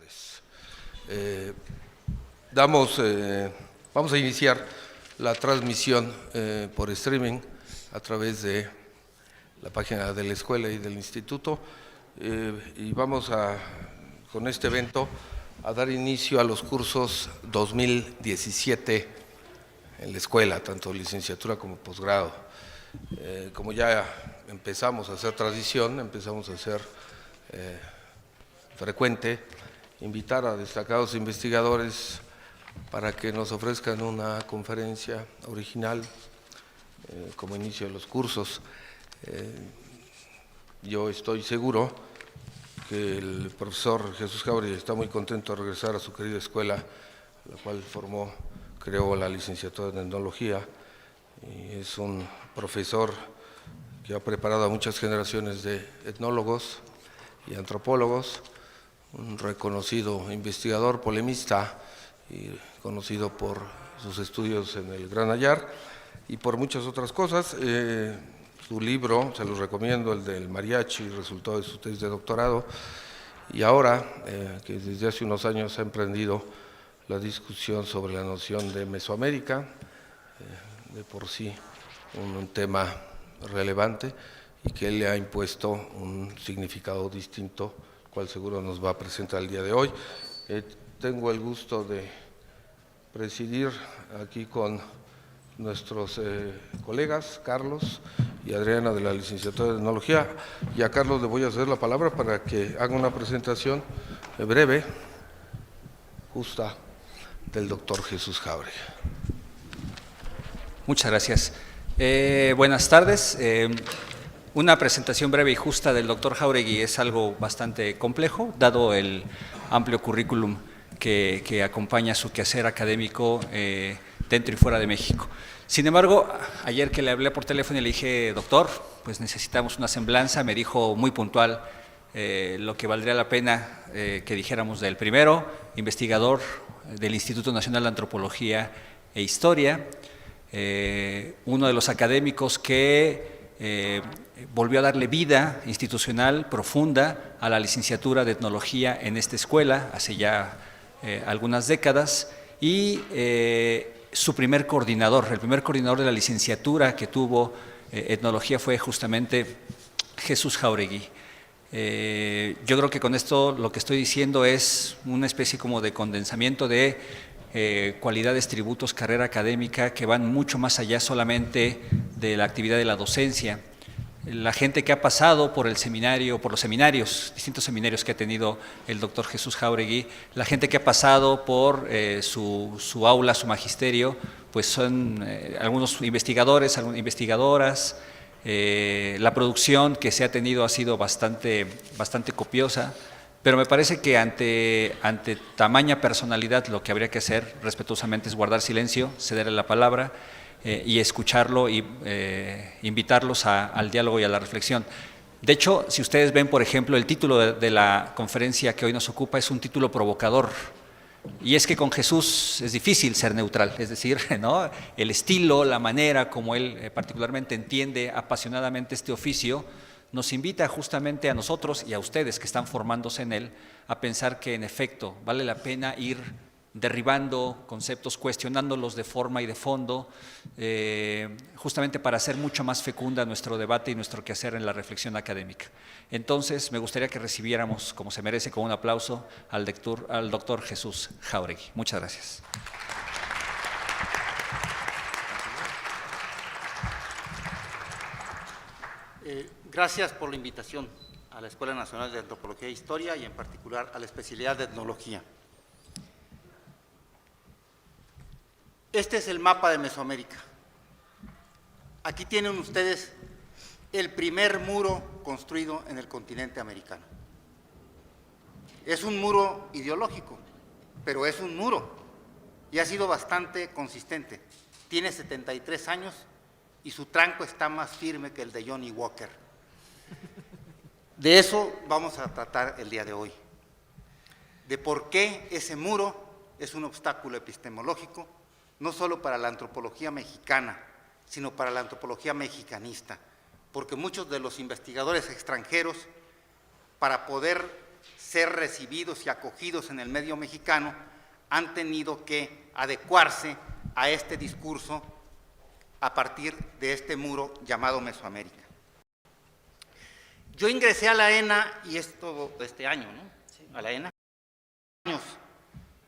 tardes. Vamos a iniciar la transmisión por streaming a través de la página de la escuela y del instituto y vamos con este evento a dar inicio a los cursos 2017 en la escuela, tanto licenciatura como posgrado. Como ya empezamos a hacer tradición, empezamos a hacer frecuente invitar a destacados investigadores para que nos ofrezcan una conferencia original como inicio de los cursos. Yo estoy seguro que el profesor Jesús Jáuregui está muy contento de regresar a su querida escuela, la cual creó la licenciatura en etnología, y es un profesor que ha preparado a muchas generaciones de etnólogos y antropólogos, un reconocido investigador, polemista, y conocido por sus estudios en el Gran Ayar y por muchas otras cosas. Su libro, se los recomiendo, el del mariachi, resultado de su tesis de doctorado, y ahora, que desde hace unos años ha emprendido la discusión sobre la noción de Mesoamérica, de por sí un tema relevante y que le ha impuesto un significado distinto, cual seguro nos va a presentar el día de hoy. Tengo el gusto de presidir aquí con nuestros colegas, Carlos y Adriana, de la licenciatura de etnología, y a Carlos le voy a ceder la palabra para que haga una presentación breve, justa, del doctor Jesús Jáuregui. Muchas gracias. Buenas tardes. Una presentación breve y justa del doctor Jáuregui es algo bastante complejo, dado el amplio currículum que acompaña su quehacer académico dentro y fuera de México. Sin embargo, ayer que le hablé por teléfono y le dije, doctor, pues necesitamos una semblanza, me dijo muy puntual lo que valdría la pena que dijéramos del primero, investigador del Instituto Nacional de Antropología e Historia, uno de los académicos que volvió a darle vida institucional profunda a la licenciatura de etnología en esta escuela hace ya algunas décadas, y su primer coordinador, el primer coordinador de la licenciatura que tuvo etnología fue justamente Jesús Jáuregui. Yo creo que con esto lo que estoy diciendo es una especie como de condensamiento de cualidades, tributos, carrera académica que van mucho más allá solamente de la actividad de la docencia. La gente que ha pasado por el seminario, por los seminarios, distintos seminarios que ha tenido el doctor Jesús Jáuregui, la gente que ha pasado por su aula, su magisterio, pues son algunos investigadores, algunas investigadoras. La producción que se ha tenido ha sido bastante copiosa, pero me parece que ante tamaña personalidad lo que habría que hacer respetuosamente es guardar silencio, cederle la palabra y escucharlo y invitarlos al diálogo y a la reflexión. De hecho, si ustedes ven, por ejemplo, el título de la conferencia que hoy nos ocupa es un título provocador, y es que con Jesús es difícil ser neutral, es decir, ¿no?, el estilo, la manera como él particularmente entiende apasionadamente este oficio, nos invita justamente a nosotros y a ustedes que están formándose en él a pensar que en efecto vale la pena ir derribando conceptos, cuestionándolos de forma y de fondo, justamente para hacer mucho más fecunda nuestro debate y nuestro quehacer en la reflexión académica. Entonces, me gustaría que recibiéramos, como se merece, con un aplauso al doctor Jesús Jáuregui. Muchas gracias. Gracias por la invitación a la Escuela Nacional de Antropología e Historia y en particular a la especialidad de etnología. Este es el mapa de Mesoamérica. Aquí tienen ustedes el primer muro construido en el continente americano. Es un muro ideológico, pero es un muro y ha sido bastante consistente. Tiene 73 años y su tranco está más firme que el de Johnny Walker. De eso vamos a tratar el día de hoy, de por qué ese muro es un obstáculo epistemológico, no solo para la antropología mexicana, sino para la antropología mexicanista, porque muchos de los investigadores extranjeros, para poder ser recibidos y acogidos en el medio mexicano, han tenido que adecuarse a este discurso a partir de este muro llamado Mesoamérica. Yo ingresé a la ENA, y esto este año, ¿no? Sí. A la ENA, años,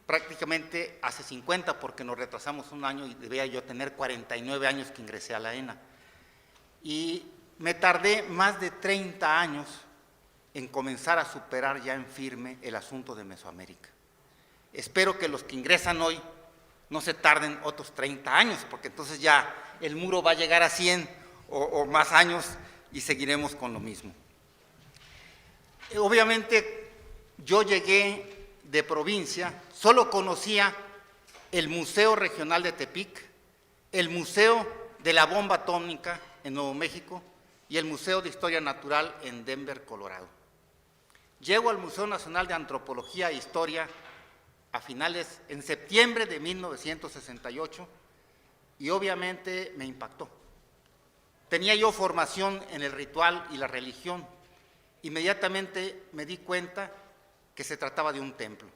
prácticamente hace 50, porque nos retrasamos un año y debía yo tener 49 años que ingresé a la ENA. Y me tardé más de 30 años en comenzar a superar ya en firme el asunto de Mesoamérica. Espero que los que ingresan hoy no se tarden otros 30 años, porque entonces ya el muro va a llegar a 100 o más años y seguiremos con lo mismo. Obviamente yo llegué de provincia, solo conocía el Museo Regional de Tepic, el Museo de la Bomba Atómica en Nuevo México y el Museo de Historia Natural en Denver, Colorado. Llego al Museo Nacional de Antropología e Historia en septiembre de 1968, y obviamente me impactó. Tenía yo formación en el ritual y la religión. Inmediatamente me di cuenta que se trataba de un templo,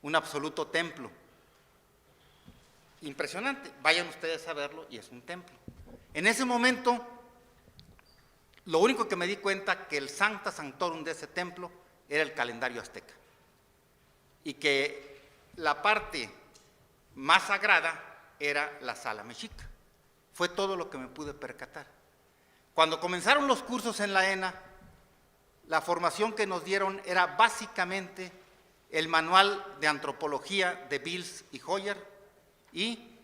un absoluto templo. Impresionante, vayan ustedes a verlo y es un templo. En ese momento, lo único que me di cuenta que el Sancta Sanctorum de ese templo era el calendario azteca, y que la parte más sagrada era la sala mexica. Fue todo lo que me pude percatar. Cuando comenzaron los cursos en la ENA, la formación que nos dieron era básicamente el manual de antropología de Bills y Hoyer y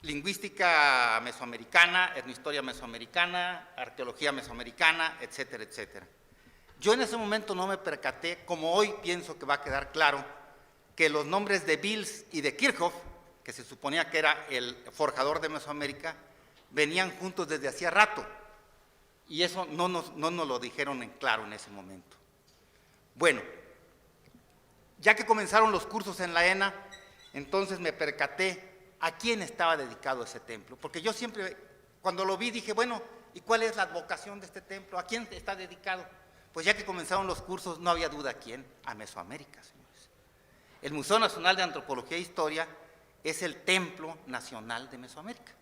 lingüística mesoamericana, etnohistoria mesoamericana, arqueología mesoamericana, etcétera, etcétera. Yo en ese momento no me percaté, como hoy pienso que va a quedar claro, que los nombres de Bills y de Kirchhoff, que se suponía que era el forjador de Mesoamérica, venían juntos desde hacía rato, y eso no nos lo dijeron en claro en ese momento. Bueno, ya que comenzaron los cursos en la ENA, entonces me percaté a quién estaba dedicado ese templo, porque yo siempre, cuando lo vi, dije, bueno, ¿y cuál es la vocación de este templo? ¿A quién está dedicado? Pues ya que comenzaron los cursos, no había duda a quién, a Mesoamérica, señores. El Museo Nacional de Antropología e Historia es el templo nacional de Mesoamérica.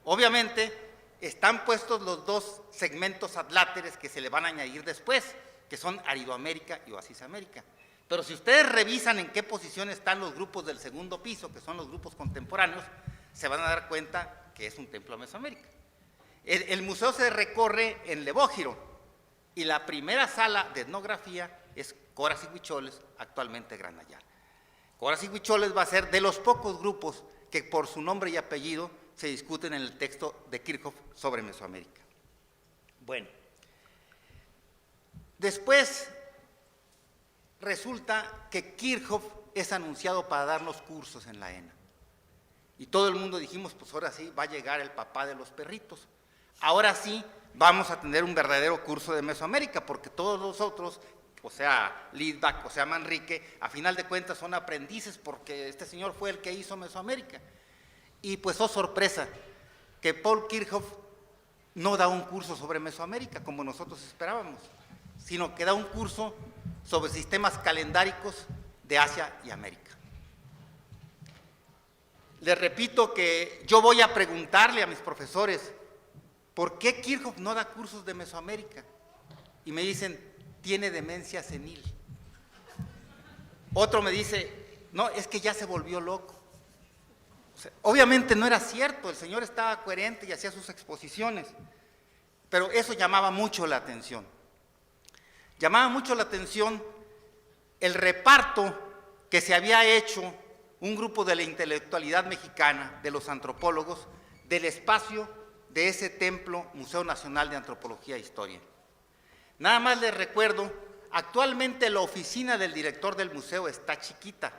Obviamente, están puestos los dos segmentos adláteres que se le van a añadir después, que son Aridoamérica y Oasis América. Pero si ustedes revisan en qué posición están los grupos del segundo piso, que son los grupos contemporáneos, se van a dar cuenta que es un templo a Mesoamérica. El museo se recorre en Levógiro, y la primera sala de etnografía es Coras y Huicholes, actualmente Gran Ayala. Coras y Huicholes va a ser de los pocos grupos que por su nombre y apellido se discuten en el texto de Kirchhoff sobre Mesoamérica. Bueno, después resulta que Kirchhoff es anunciado para darnos cursos en la ENA. Y todo el mundo dijimos, pues ahora sí va a llegar el papá de los perritos. Ahora sí vamos a tener un verdadero curso de Mesoamérica, porque todos los otros, o sea, Lidbach, o sea, Manrique, a final de cuentas son aprendices, porque este señor fue el que hizo Mesoamérica. Y pues, oh sorpresa, que Paul Kirchhoff no da un curso sobre Mesoamérica, como nosotros esperábamos, sino que da un curso sobre sistemas calendáricos de Asia y América. Les repito que yo voy a preguntarle a mis profesores, ¿por qué Kirchhoff no da cursos de Mesoamérica? Y me dicen, tiene demencia senil. Otro me dice, no, es que ya se volvió loco. O sea, obviamente no era cierto, el señor estaba coherente y hacía sus exposiciones, pero eso llamaba mucho la atención. Llamaba mucho la atención el reparto que se había hecho un grupo de la intelectualidad mexicana, de los antropólogos, del espacio de ese templo, Museo Nacional de Antropología e Historia. Nada más les recuerdo, actualmente la oficina del director del museo está chiquita,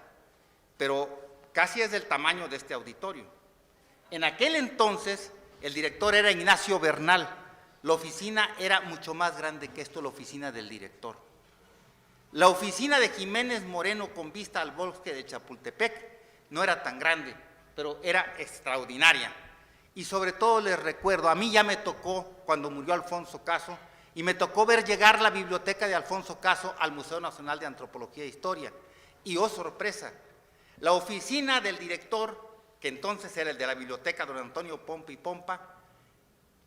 pero casi es del tamaño de este auditorio. En aquel entonces, el director era Ignacio Bernal, la oficina era mucho más grande que esto, la oficina del director. La oficina de Jiménez Moreno con vista al bosque de Chapultepec no era tan grande, pero era extraordinaria. Y sobre todo les recuerdo, a mí ya me tocó, cuando murió Alfonso Caso, y me tocó ver llegar la biblioteca de Alfonso Caso al Museo Nacional de Antropología e Historia. Y oh sorpresa, la oficina del director, que entonces era el de la biblioteca, don Antonio Pompa y Pompa,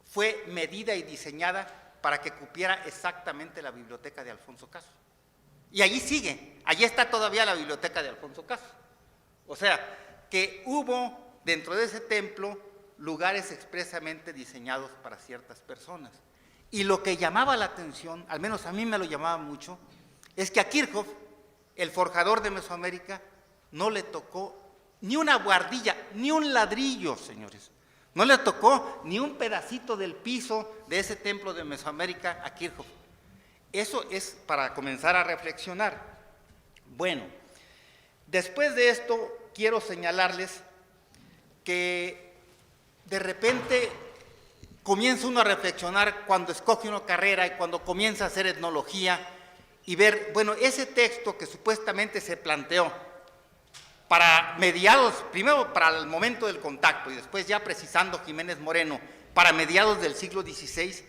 fue medida y diseñada para que cupiera exactamente la biblioteca de Alfonso Caso. Y allí sigue, allí está todavía la biblioteca de Alfonso Caso. O sea, que hubo dentro de ese templo lugares expresamente diseñados para ciertas personas. Y lo que llamaba la atención, al menos a mí me lo llamaba mucho, es que a Kirchhoff, el forjador de Mesoamérica, no le tocó ni una buhardilla, ni un ladrillo, señores. No le tocó ni un pedacito del piso de ese templo de Mesoamérica a Kirchhoff. Eso es para comenzar a reflexionar. Bueno, después de esto quiero señalarles que de repente comienza uno a reflexionar cuando escoge una carrera y cuando comienza a hacer etnología y ver, bueno, ese texto que supuestamente se planteó para mediados, primero para el momento del contacto y después ya precisando Jiménez Moreno, para mediados del siglo XVI,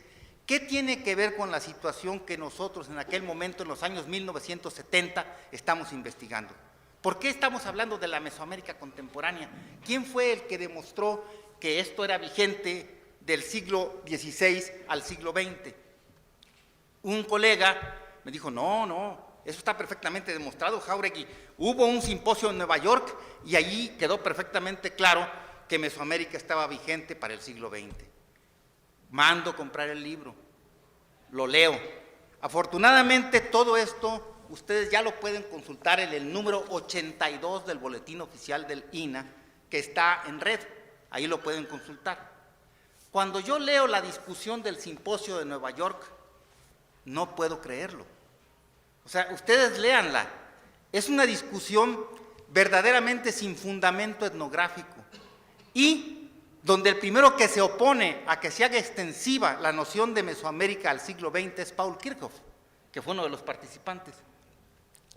¿qué tiene que ver con la situación que nosotros en aquel momento, en los años 1970, estamos investigando? ¿Por qué estamos hablando de la Mesoamérica contemporánea? ¿Quién fue el que demostró que esto era vigente del siglo XVI al siglo XX? Un colega me dijo, no, eso está perfectamente demostrado, Jáuregui. Hubo un simposio en Nueva York y allí quedó perfectamente claro que Mesoamérica estaba vigente para el siglo XX. Mando comprar el libro, lo leo. Afortunadamente todo esto ustedes ya lo pueden consultar en el número 82 del Boletín Oficial del INAH, que está en red, ahí lo pueden consultar. Cuando yo leo la discusión del simposio de Nueva York, no puedo creerlo. O sea, ustedes léanla, es una discusión verdaderamente sin fundamento etnográfico y donde el primero que se opone a que se haga extensiva la noción de Mesoamérica al siglo XX es Paul Kirchhoff, que fue uno de los participantes.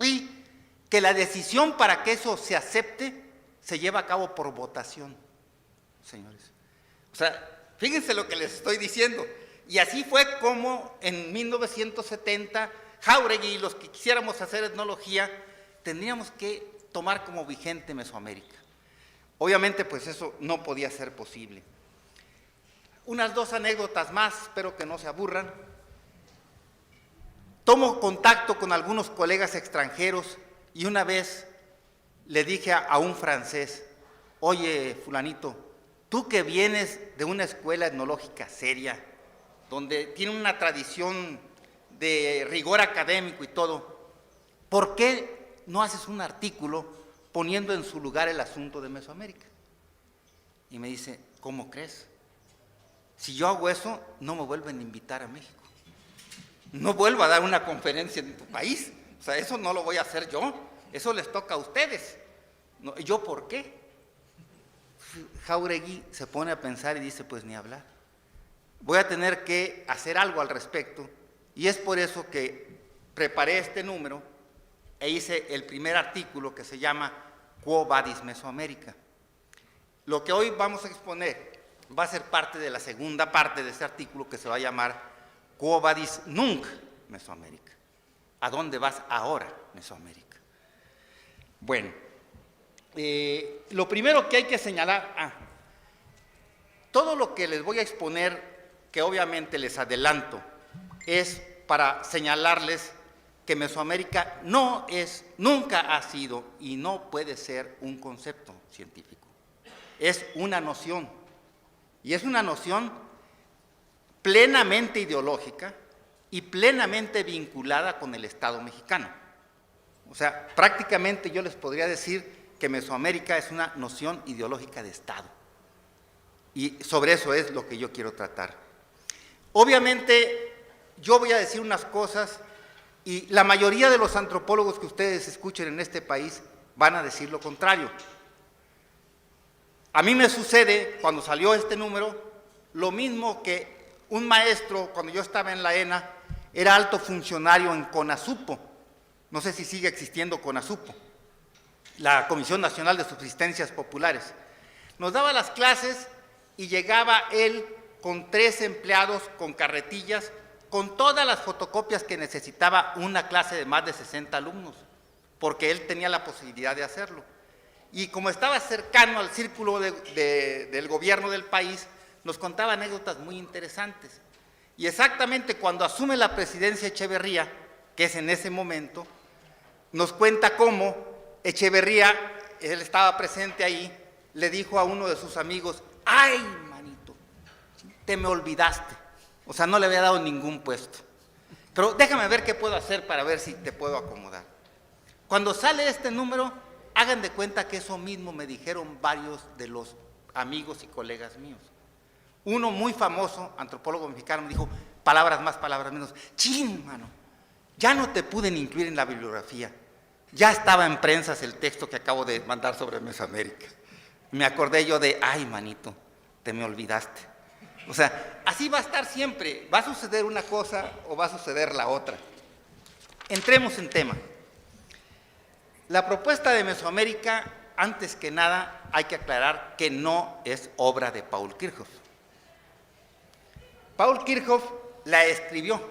Y que la decisión para que eso se acepte se lleva a cabo por votación, señores. O sea, fíjense lo que les estoy diciendo. Y así fue como en 1970 Jáuregui y los que quisiéramos hacer etnología tendríamos que tomar como vigente Mesoamérica. Obviamente, pues eso no podía ser posible. Unas dos anécdotas más, espero que no se aburran. Tomo contacto con algunos colegas extranjeros y una vez le dije a un francés, oye, fulanito, tú que vienes de una escuela etnológica seria, donde tiene una tradición de rigor académico y todo, ¿por qué no haces un artículo poniendo en su lugar el asunto de Mesoamérica? Y me dice, ¿cómo crees? Si yo hago eso, no me vuelven a invitar a México. No vuelvo a dar una conferencia en tu país. O sea, eso no lo voy a hacer yo. Eso les toca a ustedes. No, ¿yo por qué? Jáuregui se pone a pensar y dice, pues ni hablar. Voy a tener que hacer algo al respecto. Y es por eso que preparé este número e hice el primer artículo que se llama Quo Vadis Mesoamérica. Lo que hoy vamos a exponer va a ser parte de la segunda parte de ese artículo que se va a llamar Quo Vadis Nunc Mesoamérica. ¿A dónde vas ahora, Mesoamérica? Bueno, lo primero que hay que señalar, todo lo que les voy a exponer, que obviamente les adelanto, es para señalarles que Mesoamérica no es, nunca ha sido y no puede ser un concepto científico. Es una noción, y es una noción plenamente ideológica y plenamente vinculada con el Estado mexicano. O sea, prácticamente yo les podría decir que Mesoamérica es una noción ideológica de Estado. Y sobre eso es lo que yo quiero tratar. Obviamente, yo voy a decir unas cosas y la mayoría de los antropólogos que ustedes escuchen en este país van a decir lo contrario. A mí me sucede, cuando salió este número, lo mismo que un maestro, cuando yo estaba en la ENA, era alto funcionario en CONASUPO. No sé si sigue existiendo CONASUPO, la Comisión Nacional de Subsistencias Populares. Nos daba las clases y llegaba él con 3 empleados con carretillas con todas las fotocopias que necesitaba una clase de más de 60 alumnos, porque él tenía la posibilidad de hacerlo. Y como estaba cercano al círculo del gobierno del país, nos contaba anécdotas muy interesantes. Y exactamente cuando asume la presidencia Echeverría, que es en ese momento, nos cuenta cómo Echeverría, él estaba presente ahí, le dijo a uno de sus amigos: ¡ay, manito, te me olvidaste! O sea, no le había dado ningún puesto. Pero déjame ver qué puedo hacer para ver si te puedo acomodar. Cuando sale este número, hagan de cuenta que eso mismo me dijeron varios de los amigos y colegas míos. Uno muy famoso, antropólogo mexicano, me dijo, palabras más, palabras menos: ¡chin, mano! Ya no te pude ni incluir en la bibliografía. Ya estaba en prensas el texto que acabo de mandar sobre Mesoamérica. Me acordé yo de: ¡ay, manito, te me olvidaste! O sea, así va a estar siempre. Va a suceder una cosa o va a suceder la otra. Entremos en tema. La propuesta de Mesoamérica, antes que nada, hay que aclarar que no es obra de Paul Kirchhoff. Paul Kirchhoff la escribió.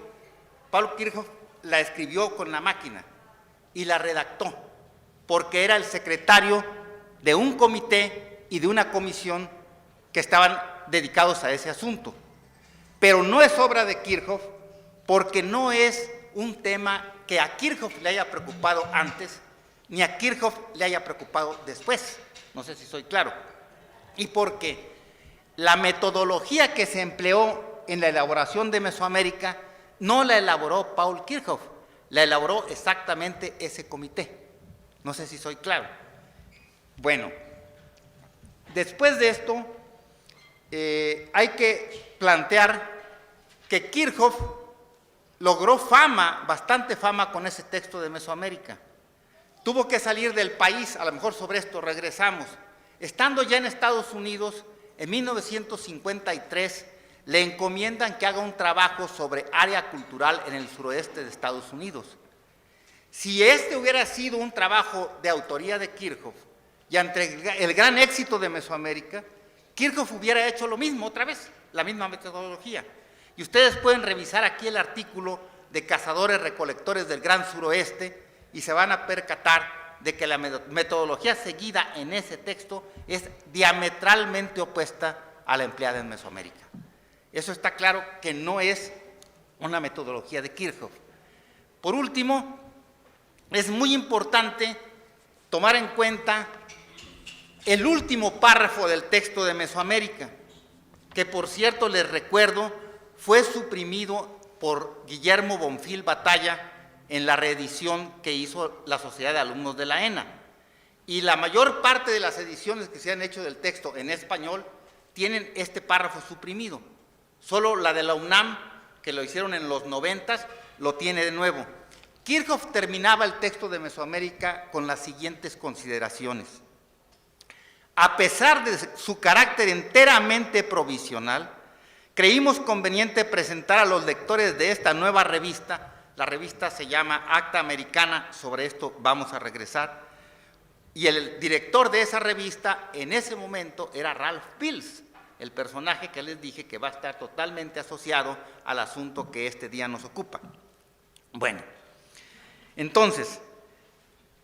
Paul Kirchhoff la escribió con la máquina y la redactó, porque era el secretario de un comité y de una comisión que estaban dedicados a ese asunto. Pero no es obra de Kirchhoff, porque no es un tema que a Kirchhoff le haya preocupado antes, ni a Kirchhoff le haya preocupado después. No sé si soy claro. Y porque la metodología que se empleó en la elaboración de Mesoamérica no la elaboró Paul Kirchhoff, la elaboró exactamente ese comité. No sé si soy claro. Bueno, después de esto, hay que plantear que Kirchhoff logró fama, bastante fama, con ese texto de Mesoamérica. Tuvo que salir del país, a lo mejor sobre esto regresamos. Estando ya en Estados Unidos, en 1953, le encomiendan que haga un trabajo sobre área cultural en el suroeste de Estados Unidos. Si este hubiera sido un trabajo de autoría de Kirchhoff, y ante el gran éxito de Mesoamérica, Kirchhoff hubiera hecho lo mismo otra vez, la misma metodología. Y ustedes pueden revisar aquí el artículo de Cazadores-Recolectores del Gran Suroeste y se van a percatar de que la metodología seguida en ese texto es diametralmente opuesta a la empleada en Mesoamérica. Eso está claro que no es una metodología de Kirchhoff. Por último, es muy importante tomar en cuenta el último párrafo del texto de Mesoamérica, que por cierto les recuerdo fue suprimido por Guillermo Bonfil Batalla en la reedición que hizo la Sociedad de Alumnos de la ENA. Y la mayor parte de las ediciones que se han hecho del texto en español tienen este párrafo suprimido. Solo la de la UNAM, que lo hicieron en los 90, lo tiene de nuevo. Kirchhoff terminaba el texto de Mesoamérica con las siguientes consideraciones. A pesar de su carácter enteramente provisional, creímos conveniente presentar a los lectores de esta nueva revista. La revista se llama Acta Americana, sobre esto vamos a regresar, y el director de esa revista en ese momento era Ralph Pills, el personaje que les dije que va a estar totalmente asociado al asunto que este día nos ocupa. Bueno, entonces,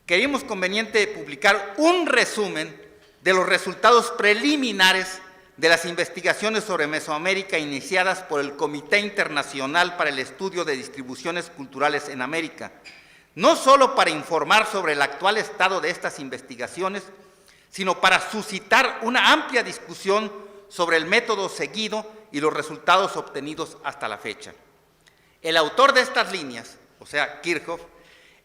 creímos conveniente publicar un resumen de los resultados preliminares de las investigaciones sobre Mesoamérica iniciadas por el Comité Internacional para el Estudio de Distribuciones Culturales en América, no solo para informar sobre el actual estado de estas investigaciones, sino para suscitar una amplia discusión sobre el método seguido y los resultados obtenidos hasta la fecha. El autor de estas líneas, o sea, Kirchhoff,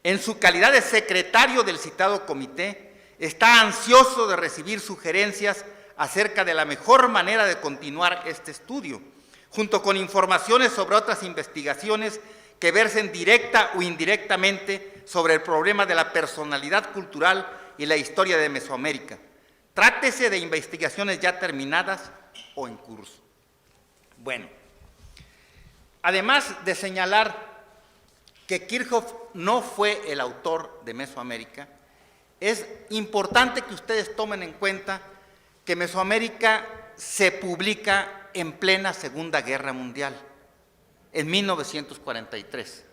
en su calidad de secretario del citado comité, está ansioso de recibir sugerencias acerca de la mejor manera de continuar este estudio, junto con informaciones sobre otras investigaciones que versen directa o indirectamente sobre el problema de la personalidad cultural y la historia de Mesoamérica. Trátese de investigaciones ya terminadas o en curso. Bueno, además de señalar que Kirchhoff no fue el autor de Mesoamérica, es importante que ustedes tomen en cuenta que Mesoamérica se publica en plena Segunda Guerra Mundial. en 1943,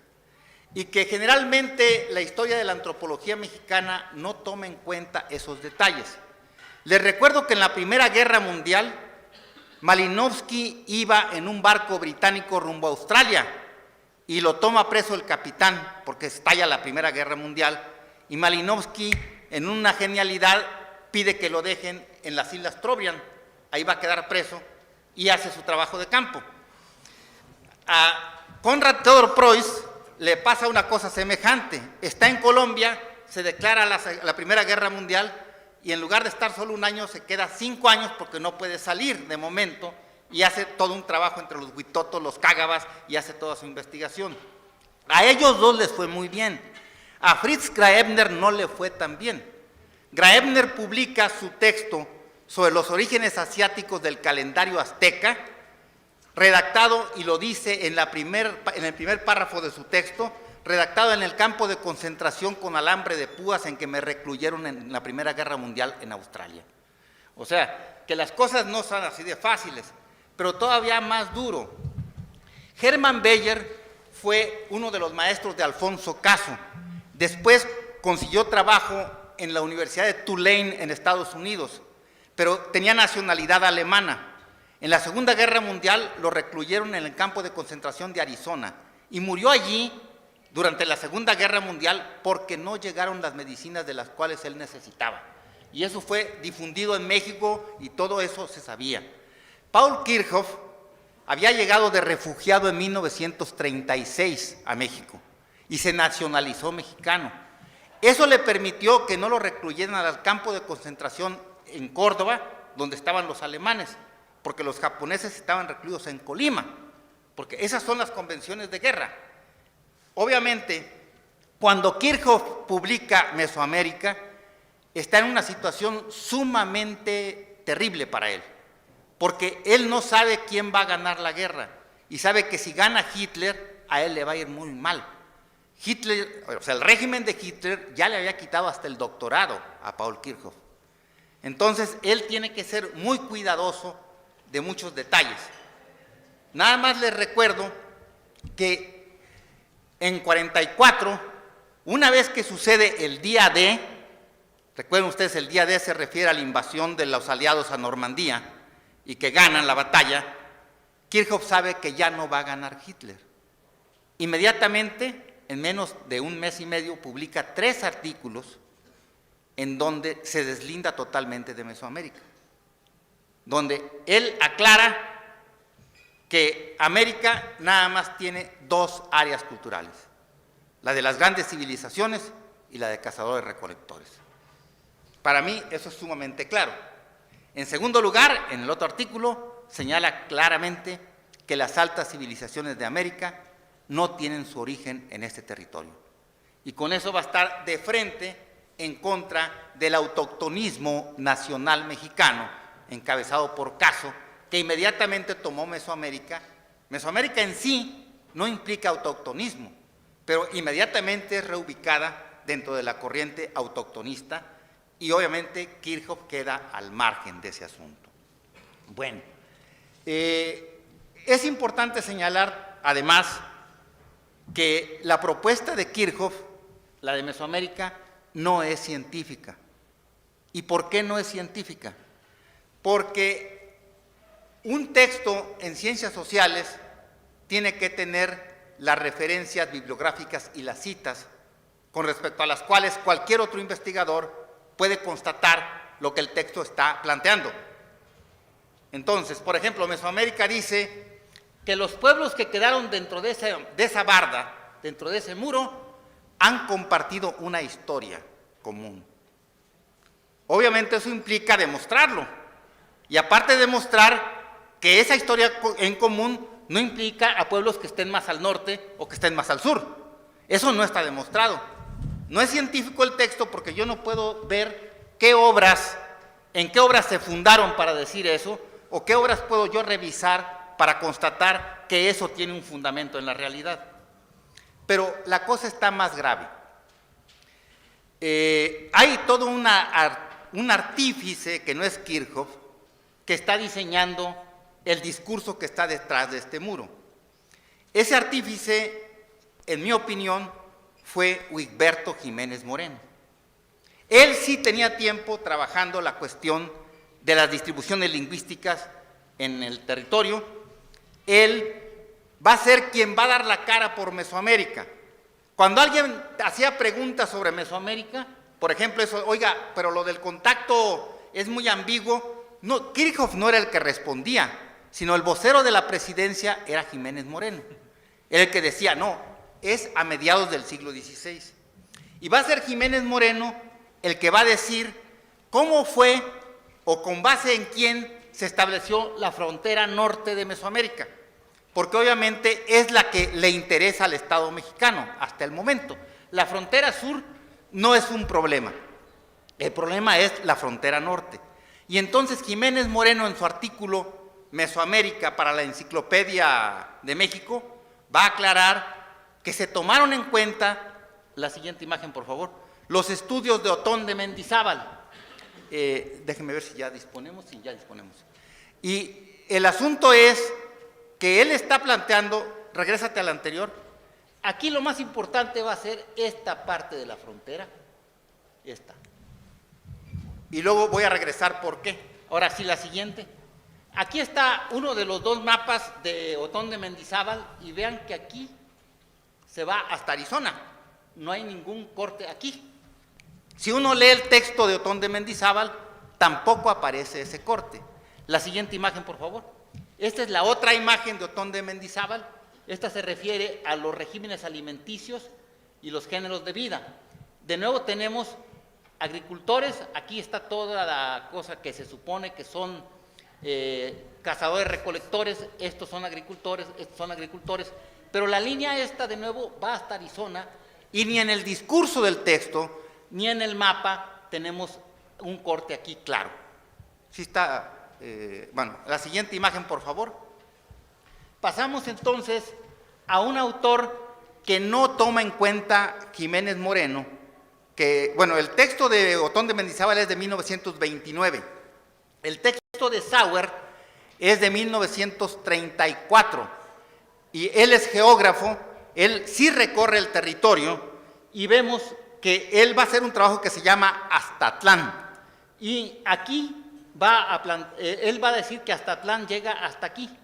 y que generalmente la historia de la antropología mexicana no toma en cuenta esos detalles. Les recuerdo que en la Primera Guerra Mundial, Malinowski iba en un barco británico rumbo a Australia y lo toma preso el capitán porque estalla la Primera Guerra Mundial, y Malinowski, en una genialidad, pide que lo dejen en las Islas Trobriand. Ahí va a quedar preso y hace su trabajo de campo. A Konrad Theodor Preuss le pasa una cosa semejante. Está en Colombia, se declara la Primera Guerra Mundial, y en lugar de estar solo un año, se queda 5 años porque no puede salir de momento, y hace todo un trabajo entre los huitotos, los cágabas, y hace toda su investigación. A ellos dos les fue muy bien. A Fritz Graebner no le fue tan bien. Graebner publica su texto sobre los orígenes asiáticos del calendario azteca, redactado, y lo dice en el primer párrafo de su texto, redactado en el campo de concentración con alambre de púas en que me recluyeron en la Primera Guerra Mundial en Australia. O sea, que las cosas no son así de fáciles, pero todavía más duro. Hermann Bayer fue uno de los maestros de Alfonso Caso. Después consiguió trabajo en la Universidad de Tulane en Estados Unidos, pero tenía nacionalidad alemana. En la Segunda Guerra Mundial lo recluyeron en el campo de concentración de Arizona y murió allí durante la Segunda Guerra Mundial porque no llegaron las medicinas de las cuales él necesitaba. Y eso fue difundido en México y todo eso se sabía. Paul Kirchhoff había llegado de refugiado en 1936 a México y se nacionalizó mexicano. Eso le permitió que no lo recluyeran al campo de concentración en Córdoba, donde estaban los alemanes, porque los japoneses estaban recluidos en Colima, porque esas son las convenciones de guerra. Obviamente, cuando Kirchhoff publica Mesoamérica, está en una situación sumamente terrible para él, porque él no sabe quién va a ganar la guerra, y sabe que si gana Hitler, a él le va a ir muy mal. Hitler, o sea, el régimen de Hitler ya le había quitado hasta el doctorado a Paul Kirchhoff. Entonces, él tiene que ser muy cuidadoso de muchos detalles. Nada más les recuerdo que en 44, una vez que sucede el día D, recuerden ustedes, el día D se refiere a la invasión de los aliados a Normandía y que ganan la batalla, Kirchhoff sabe que ya no va a ganar Hitler. Inmediatamente, en menos de un mes y medio, publica 3 artículos en donde se deslinda totalmente de Mesoamérica, donde él aclara que América nada más tiene 2 áreas culturales, la de las grandes civilizaciones y la de cazadores-recolectores. Para mí eso es sumamente claro. En segundo lugar, en el otro artículo, señala claramente que las altas civilizaciones de América no tienen su origen en este territorio. Y con eso va a estar de frente en contra del autoctonismo nacional mexicano, encabezado por Caso, que inmediatamente tomó Mesoamérica. Mesoamérica en sí no implica autoctonismo, pero inmediatamente es reubicada dentro de la corriente autoctonista, y obviamente Kirchhoff queda al margen de ese asunto. Bueno, es importante señalar además que la propuesta de Kirchhoff, la de Mesoamérica, no es científica. ¿Y por qué no es científica? Porque un texto en ciencias sociales tiene que tener las referencias bibliográficas y las citas con respecto a las cuales cualquier otro investigador puede constatar lo que el texto está planteando. Entonces, por ejemplo, Mesoamérica dice que los pueblos que quedaron dentro de esa barda, dentro de ese muro, han compartido una historia común. Obviamente eso implica demostrarlo, y aparte de demostrar que esa historia en común no implica a pueblos que estén más al norte o que estén más al sur. Eso no está demostrado. No es científico el texto porque yo no puedo ver en qué obras se fundaron para decir eso, o qué obras puedo yo revisar para constatar que eso tiene un fundamento en la realidad. Pero la cosa está más grave. Hay todo un artífice que no es Kirchhoff, que está diseñando el discurso que está detrás de este muro. Ese artífice, en mi opinión, fue Wigberto Jiménez Moreno. Él sí tenía tiempo trabajando la cuestión de las distribuciones lingüísticas en el territorio. Él va a ser quien va a dar la cara por Mesoamérica. Cuando alguien hacía preguntas sobre Mesoamérica, por ejemplo, eso, oiga, pero lo del contacto es muy ambiguo, no, Kirchhoff no era el que respondía, sino el vocero de la presidencia era Jiménez Moreno, era el que decía, no, es a mediados del siglo XVI. Y va a ser Jiménez Moreno el que va a decir cómo fue o con base en quién se estableció la frontera norte de Mesoamérica, porque obviamente es la que le interesa al Estado mexicano hasta el momento. La frontera sur no es un problema, el problema es la frontera norte. Y entonces Jiménez Moreno, en su artículo Mesoamérica para la Enciclopedia de México, va a aclarar que se tomaron en cuenta, la siguiente imagen por favor, los estudios de Otón de Mendizábal. Déjenme ver si ya disponemos, sí, ya disponemos. Y el asunto es que él está planteando, regrésate al anterior, aquí lo más importante va a ser esta parte de la frontera, esta. Y luego voy a regresar por qué. Ahora sí, la siguiente. Aquí está uno de los dos mapas de Otón de Mendizábal y vean que aquí se va hasta Arizona, no hay ningún corte aquí. Si uno lee el texto de Otón de Mendizábal, tampoco aparece ese corte. La siguiente imagen, por favor. Esta es la otra imagen de Otón de Mendizábal. Esta se refiere a los regímenes alimenticios y los géneros de vida. De nuevo tenemos agricultores, aquí está toda la cosa que se supone que son cazadores-recolectores, estos son agricultores, pero la línea esta de nuevo va hasta Arizona y ni en el discurso del texto ni en el mapa tenemos un corte aquí claro. Sí está, bueno, la siguiente imagen por favor. Pasamos entonces a un autor que no toma en cuenta Jiménez Moreno, que, bueno, el texto de Otón de Mendizábal es de 1929, el texto de Sauer es de 1934, y él es geógrafo, él sí recorre el territorio, y vemos que él va a hacer un trabajo que se llama Aztatlán, y aquí él va a decir que Aztatlán llega hasta aquí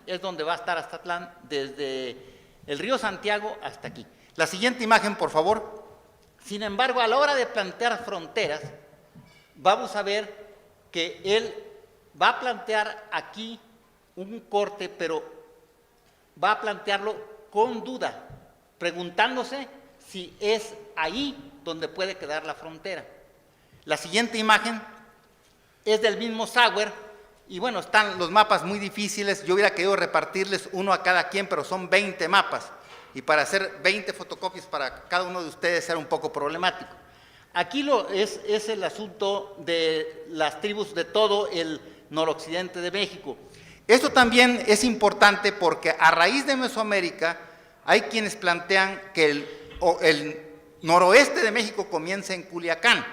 es donde va a estar Aztatlán, desde el río Santiago hasta aquí. La siguiente imagen, por favor. Sin embargo, a la hora de plantear fronteras, vamos a ver que él va a plantear aquí un corte, pero va a plantearlo con duda, preguntándose si es ahí donde puede quedar la frontera. La siguiente imagen es del mismo Sauer, y bueno, están los mapas muy difíciles, yo hubiera querido repartirles uno a cada quien, pero son 20 mapas, y para hacer 20 fotocopias para cada uno de ustedes era un poco problemático. Aquí es el asunto de las tribus de todo el noroccidente de México. Esto también es importante porque a raíz de Mesoamérica hay quienes plantean que el noroeste de México comienza en Culiacán,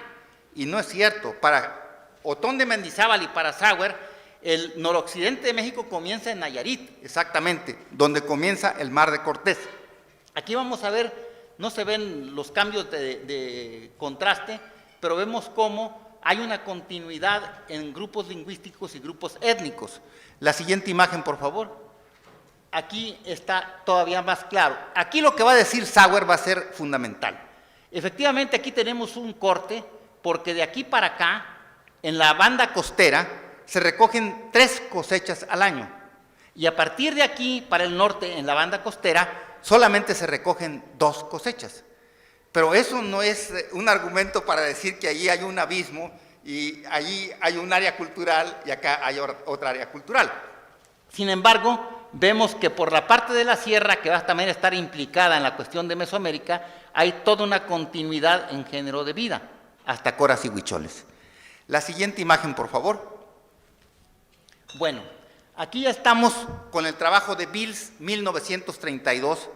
y no es cierto. Para Otón de Mendizábal y para Sauer, el noroccidente de México comienza en Nayarit, exactamente, donde comienza el Mar de Cortés. Aquí vamos a ver, no se ven los cambios de contraste, pero vemos cómo hay una continuidad en grupos lingüísticos y grupos étnicos. La siguiente imagen, por favor. Aquí está todavía más claro. Aquí lo que va a decir Sauer va a ser fundamental. Efectivamente, aquí tenemos un corte, porque de aquí para acá, en la banda costera, se recogen 3 cosechas al año. Y a partir de aquí, para el norte, en la banda costera, solamente se recogen 2 cosechas. Pero eso no es un argumento para decir que allí hay un abismo y allí hay un área cultural y acá hay otra área cultural. Sin embargo, vemos que por la parte de la sierra, que va a también estar implicada en la cuestión de Mesoamérica, hay toda una continuidad en género de vida, hasta coras y huicholes. La siguiente imagen, por favor. Bueno, aquí ya estamos con el trabajo de Bills, 1932,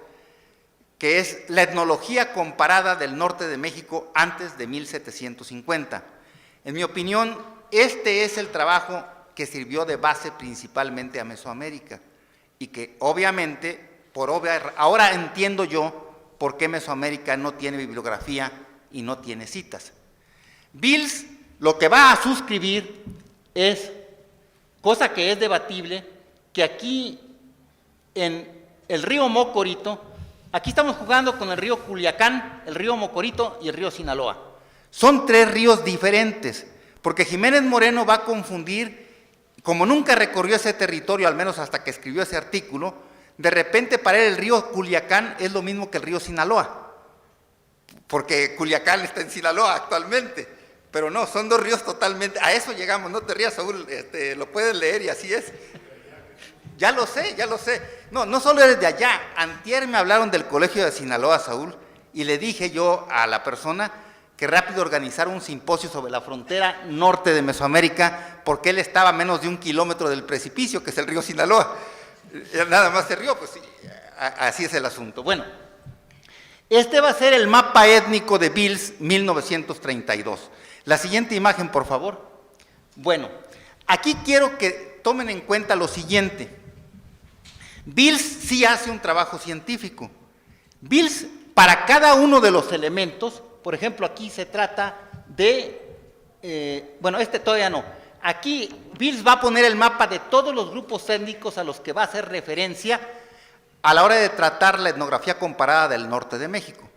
que es la etnología comparada del norte de México antes de 1750. En mi opinión, este es el trabajo que sirvió de base principalmente a Mesoamérica y que obviamente por obvia, ahora entiendo yo por qué Mesoamérica no tiene bibliografía y no tiene citas. Beals lo que va a suscribir es, cosa que es debatible, que aquí en el río Mocorito, aquí estamos jugando con el río Culiacán, el río Mocorito y el río Sinaloa. Son tres ríos diferentes, porque Jiménez Moreno va a confundir, como nunca recorrió ese territorio, al menos hasta que escribió ese artículo, de repente para él el río Culiacán es lo mismo que el río Sinaloa, porque Culiacán está en Sinaloa actualmente, pero no, son dos ríos totalmente, a eso llegamos, no te rías, Saúl, lo puedes leer y así es. Ya lo sé, ya lo sé. No solo eres de allá. Antier me hablaron del colegio de Sinaloa, Saúl, y le dije yo a la persona que rápido organizara un simposio sobre la frontera norte de Mesoamérica, porque él estaba a menos de 1 kilómetro del precipicio, que es el río Sinaloa. Nada más se rió, pues sí, así es el asunto. Bueno, este va a ser el mapa étnico de Beals 1932. La siguiente imagen, por favor. Bueno, aquí quiero que tomen en cuenta lo siguiente. Beals sí hace un trabajo científico. Beals, para cada uno de los elementos, por ejemplo, aquí se trata de, bueno, este todavía no. Aquí Beals va a poner el mapa de todos los grupos étnicos a los que va a hacer referencia a la hora de tratar la etnografía comparada del norte de México,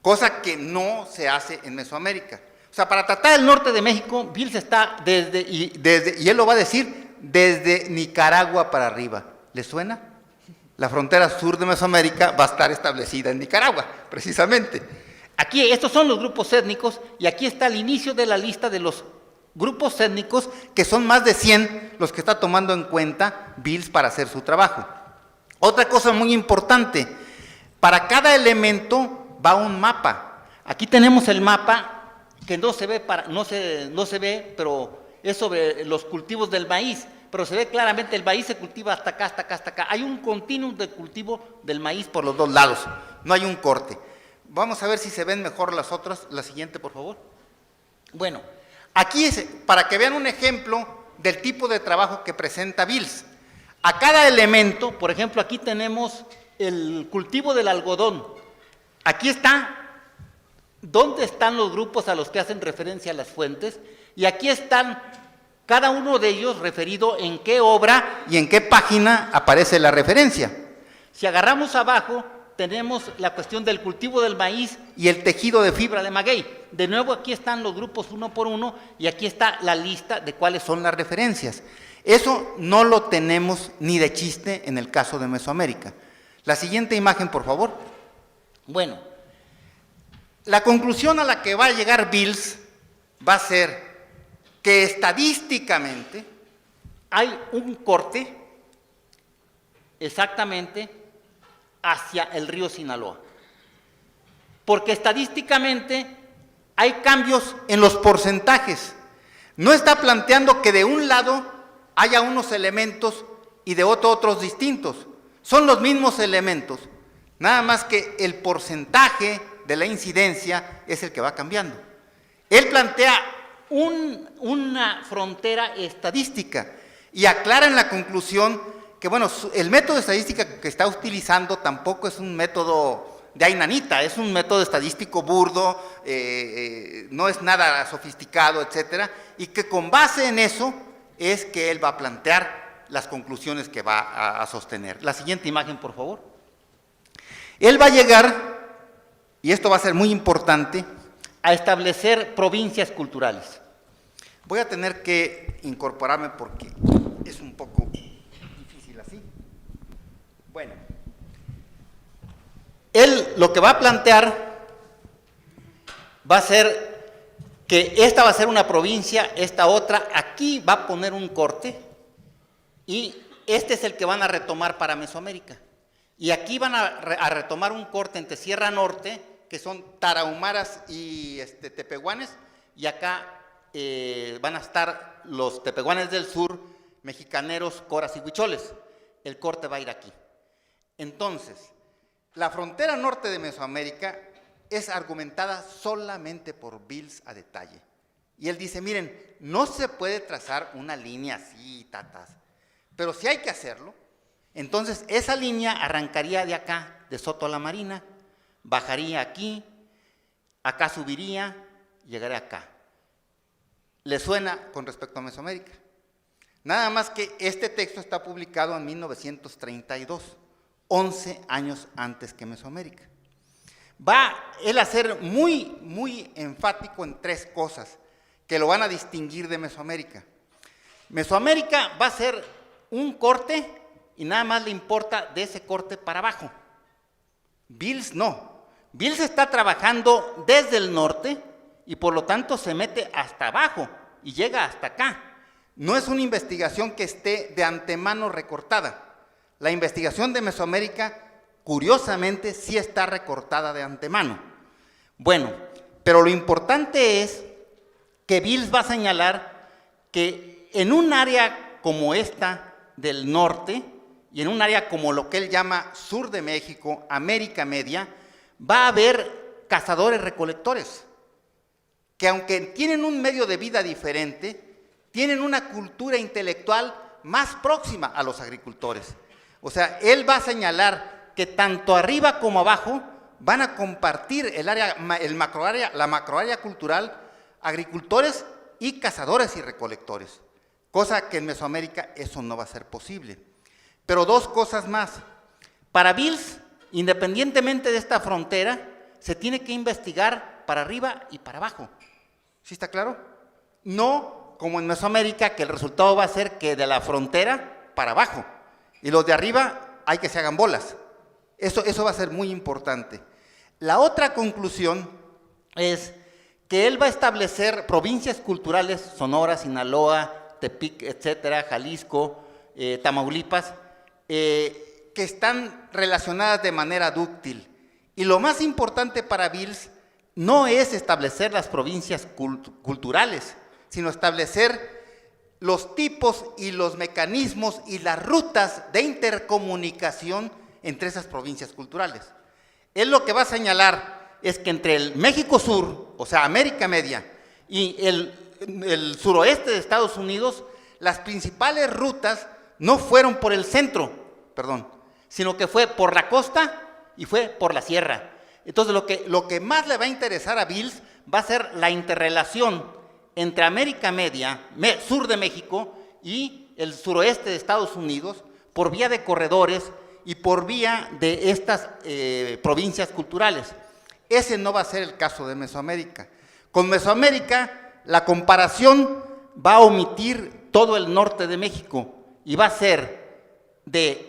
cosa que no se hace en Mesoamérica. O sea, para tratar el norte de México, Beals está y él lo va a decir, desde Nicaragua para arriba. ¿Le suena? La frontera sur de Mesoamérica va a estar establecida en Nicaragua, precisamente. Aquí, estos son los grupos étnicos, y aquí está el inicio de la lista de los grupos étnicos, que son más de 100 los que está tomando en cuenta Beals para hacer su trabajo. Otra cosa muy importante, para cada elemento va un mapa. Aquí tenemos el mapa que no se ve, no se ve, pero es sobre los cultivos del maíz, pero se ve claramente el maíz se cultiva hasta acá, hasta acá, hasta acá. Hay un continuum de cultivo del maíz por los dos lados, no hay un corte. Vamos a ver si se ven mejor las otras. La siguiente, por favor. Bueno, aquí es para que vean un ejemplo del tipo de trabajo que presenta Beals. A cada elemento, por ejemplo, aquí tenemos el cultivo del algodón. Aquí está dónde están los grupos a los que hacen referencia a las fuentes, y aquí están cada uno de ellos referido en qué obra y en qué página aparece la referencia. Si agarramos abajo, tenemos la cuestión del cultivo del maíz y el tejido de fibra de maguey. De nuevo, aquí están los grupos uno por uno, y aquí está la lista de cuáles son las referencias. Eso no lo tenemos ni de chiste en el caso de Mesoamérica. La siguiente imagen, por favor. Bueno, la conclusión a la que va a llegar Beals va a ser que estadísticamente hay un corte exactamente hacia el río Sinaloa, porque estadísticamente hay cambios en los porcentajes. No está planteando que de un lado haya unos elementos y de otros distintos. Son los mismos elementos, nada más que el porcentaje de la incidencia es el que va cambiando. Él plantea una frontera estadística y aclara en la conclusión que, bueno, el método de estadística que está utilizando tampoco es un método de ainanita, es un método estadístico burdo, no es nada sofisticado, etcétera, y que con base en eso es que él va a plantear las conclusiones que va a sostener. La siguiente imagen, por favor. Él va a llegar, y esto va a ser muy importante, a establecer provincias culturales. Voy a tener que incorporarme porque es un poco difícil así. Bueno, él lo que va a plantear va a ser que esta va a ser una provincia, esta otra, aquí va a poner un corte, y este es el que van a retomar para Mesoamérica. Y aquí van a retomar un corte entre Sierra Norte, que son tarahumaras y tepehuanes, y acá van a estar los tepehuanes del sur, mexicaneros, coras y huicholes. El corte va a ir aquí. Entonces, la frontera norte de Mesoamérica es argumentada solamente por Beals a detalle. Y él dice, miren, no se puede trazar una línea así, tatas, pero si hay que hacerlo, Entonces, esa línea arrancaría de acá, de Soto a la Marina, bajaría aquí, acá subiría, llegaría acá. ¿Le suena con respecto a Mesoamérica? Nada más que este texto está publicado en 1932, 11 años antes que Mesoamérica. Va él a ser muy enfático en tres cosas que lo van a distinguir de Mesoamérica. Mesoamérica va a ser un corte y nada más le importa de ese corte para abajo. Beals no. Beals está trabajando desde el norte y por lo tanto se mete hasta abajo y llega hasta acá. No es una investigación que esté de antemano recortada. La investigación de Mesoamérica, curiosamente, sí está recortada de antemano. Bueno, pero lo importante es que Beals va a señalar que en un área como esta del norte y en un área como lo que él llama sur de México, América Media, va a haber cazadores-recolectores, que aunque tienen un medio de vida diferente, tienen una cultura intelectual más próxima a los agricultores. O sea, él va a señalar que tanto arriba como abajo van a compartir la macroárea cultural, agricultores y cazadores y recolectores, cosa que en Mesoamérica eso no va a ser posible. Pero dos cosas más. Para Beals, independientemente de esta frontera, se tiene que investigar para arriba y para abajo. ¿Sí está claro? No como en Mesoamérica, que el resultado va a ser que de la frontera para abajo, y los de arriba hay que se hagan bolas. Eso va a ser muy importante. La otra conclusión es que él va a establecer provincias culturales, Sonora, Sinaloa, Tepic, etcétera, Jalisco, Tamaulipas, que están relacionadas de manera dúctil. Y lo más importante para Beals no es establecer las provincias culturales, sino establecer los tipos y los mecanismos y las rutas de intercomunicación entre esas provincias culturales. Él lo que va a señalar es que entre el México Sur, o sea, América Media, y el suroeste de Estados Unidos, las principales rutas no fueron por el centro, sino que fue por la costa y fue por la sierra. Entonces, lo que más le va a interesar a Beals va a ser la interrelación entre América Media, sur de México, y el suroeste de Estados Unidos, por vía de corredores y por vía de estas provincias culturales. Ese no va a ser el caso de Mesoamérica. Con Mesoamérica, la comparación va a omitir todo el norte de México y va a ser de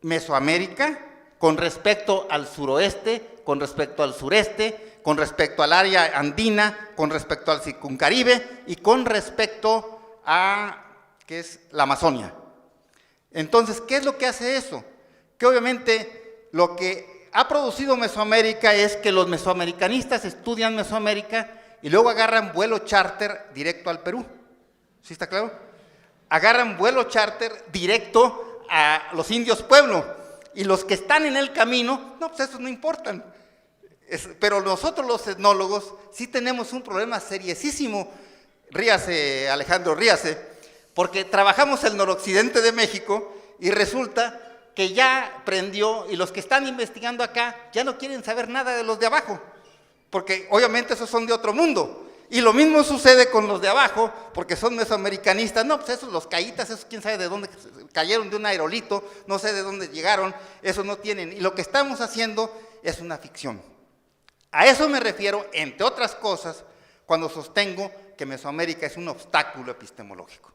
Mesoamérica con respecto al suroeste, con respecto al sureste, con respecto al área andina, con respecto al circuncaribe y con respecto a, ¿qué es?, la Amazonia. Entonces, ¿qué es lo que hace eso? Que obviamente lo que ha producido Mesoamérica es que los mesoamericanistas estudian Mesoamérica y luego agarran vuelo charter directo al Perú. ¿Sí está claro? Agarran vuelo charter directo a los indios pueblo. Y los que están en el camino, no, pues esos no importan. Pero nosotros los etnólogos sí tenemos un problema seriosísimo. Ríase, Alejandro, ríase, porque trabajamos el noroccidente de México y resulta que ya prendió y los que están investigando acá ya no quieren saber nada de los de abajo, porque obviamente esos son de otro mundo. Y lo mismo sucede con los de abajo, porque son mesoamericanistas. No, pues esos, los caítas, esos quién sabe de dónde cayeron, de un aerolito, no sé de dónde llegaron, esos no tienen. Y lo que estamos haciendo es una ficción. A eso me refiero, entre otras cosas, cuando sostengo que Mesoamérica es un obstáculo epistemológico.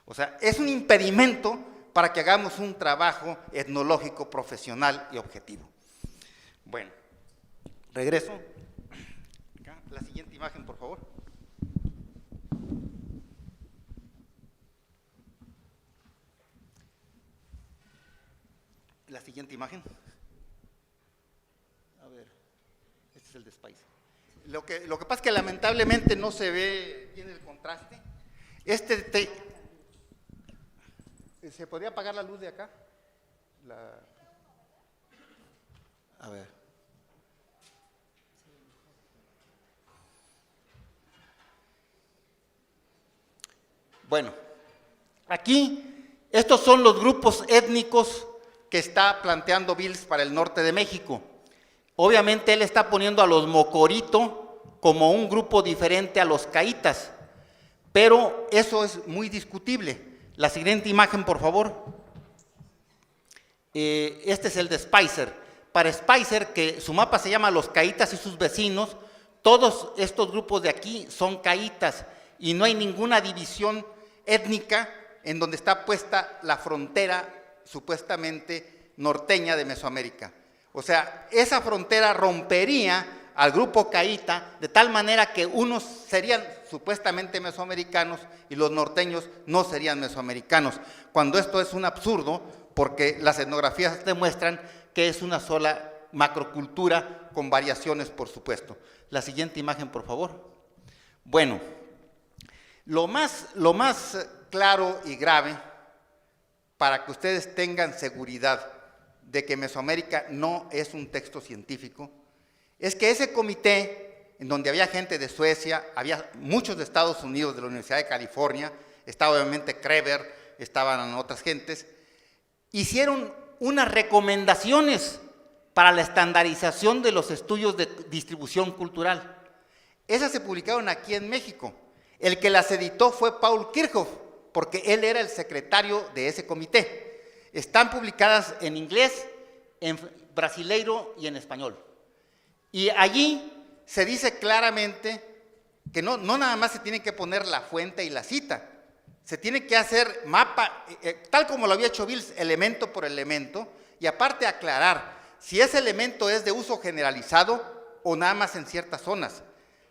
O sea, es un impedimento para que hagamos un trabajo etnológico, profesional y objetivo. Bueno, regreso. La siguiente imagen, por favor. La siguiente imagen. A ver, este es el de Spice. Lo que pasa es que lamentablemente no se ve bien el contraste. ¿Se podría apagar la luz de acá? A ver. Bueno, aquí estos son los grupos étnicos que está planteando Bills para el norte de México. Obviamente él está poniendo a los Mocorito como un grupo diferente a los Caitas, pero eso es muy discutible. La siguiente imagen, por favor. Este es el de Spicer. Para Spicer, que su mapa se llama Los Caitas y sus vecinos, todos estos grupos de aquí son caitas y no hay ninguna división étnica en donde está puesta la frontera supuestamente norteña de Mesoamérica. O sea, esa frontera rompería al grupo caíta de tal manera que unos serían supuestamente mesoamericanos y los norteños no serían mesoamericanos, cuando esto es un absurdo porque las etnografías demuestran que es una sola macrocultura con variaciones, por supuesto. La siguiente imagen, por favor. Bueno, lo más claro y grave, para que ustedes tengan seguridad de que Mesoamérica no es un texto científico, es que ese comité, en donde había gente de Suecia, había muchos de Estados Unidos, de la Universidad de California, estaba obviamente Kreber, estaban otras gentes, hicieron unas recomendaciones para la estandarización de los estudios de distribución cultural. Esas se publicaron aquí en México. El que las editó fue Paul Kirchhoff, porque él era el secretario de ese comité. Están publicadas en inglés, en brasileiro y en español. Y allí se dice claramente que no nada más se tiene que poner la fuente y la cita, se tiene que hacer mapa, tal como lo había hecho Bills, elemento por elemento, y aparte aclarar si ese elemento es de uso generalizado o nada más en ciertas zonas,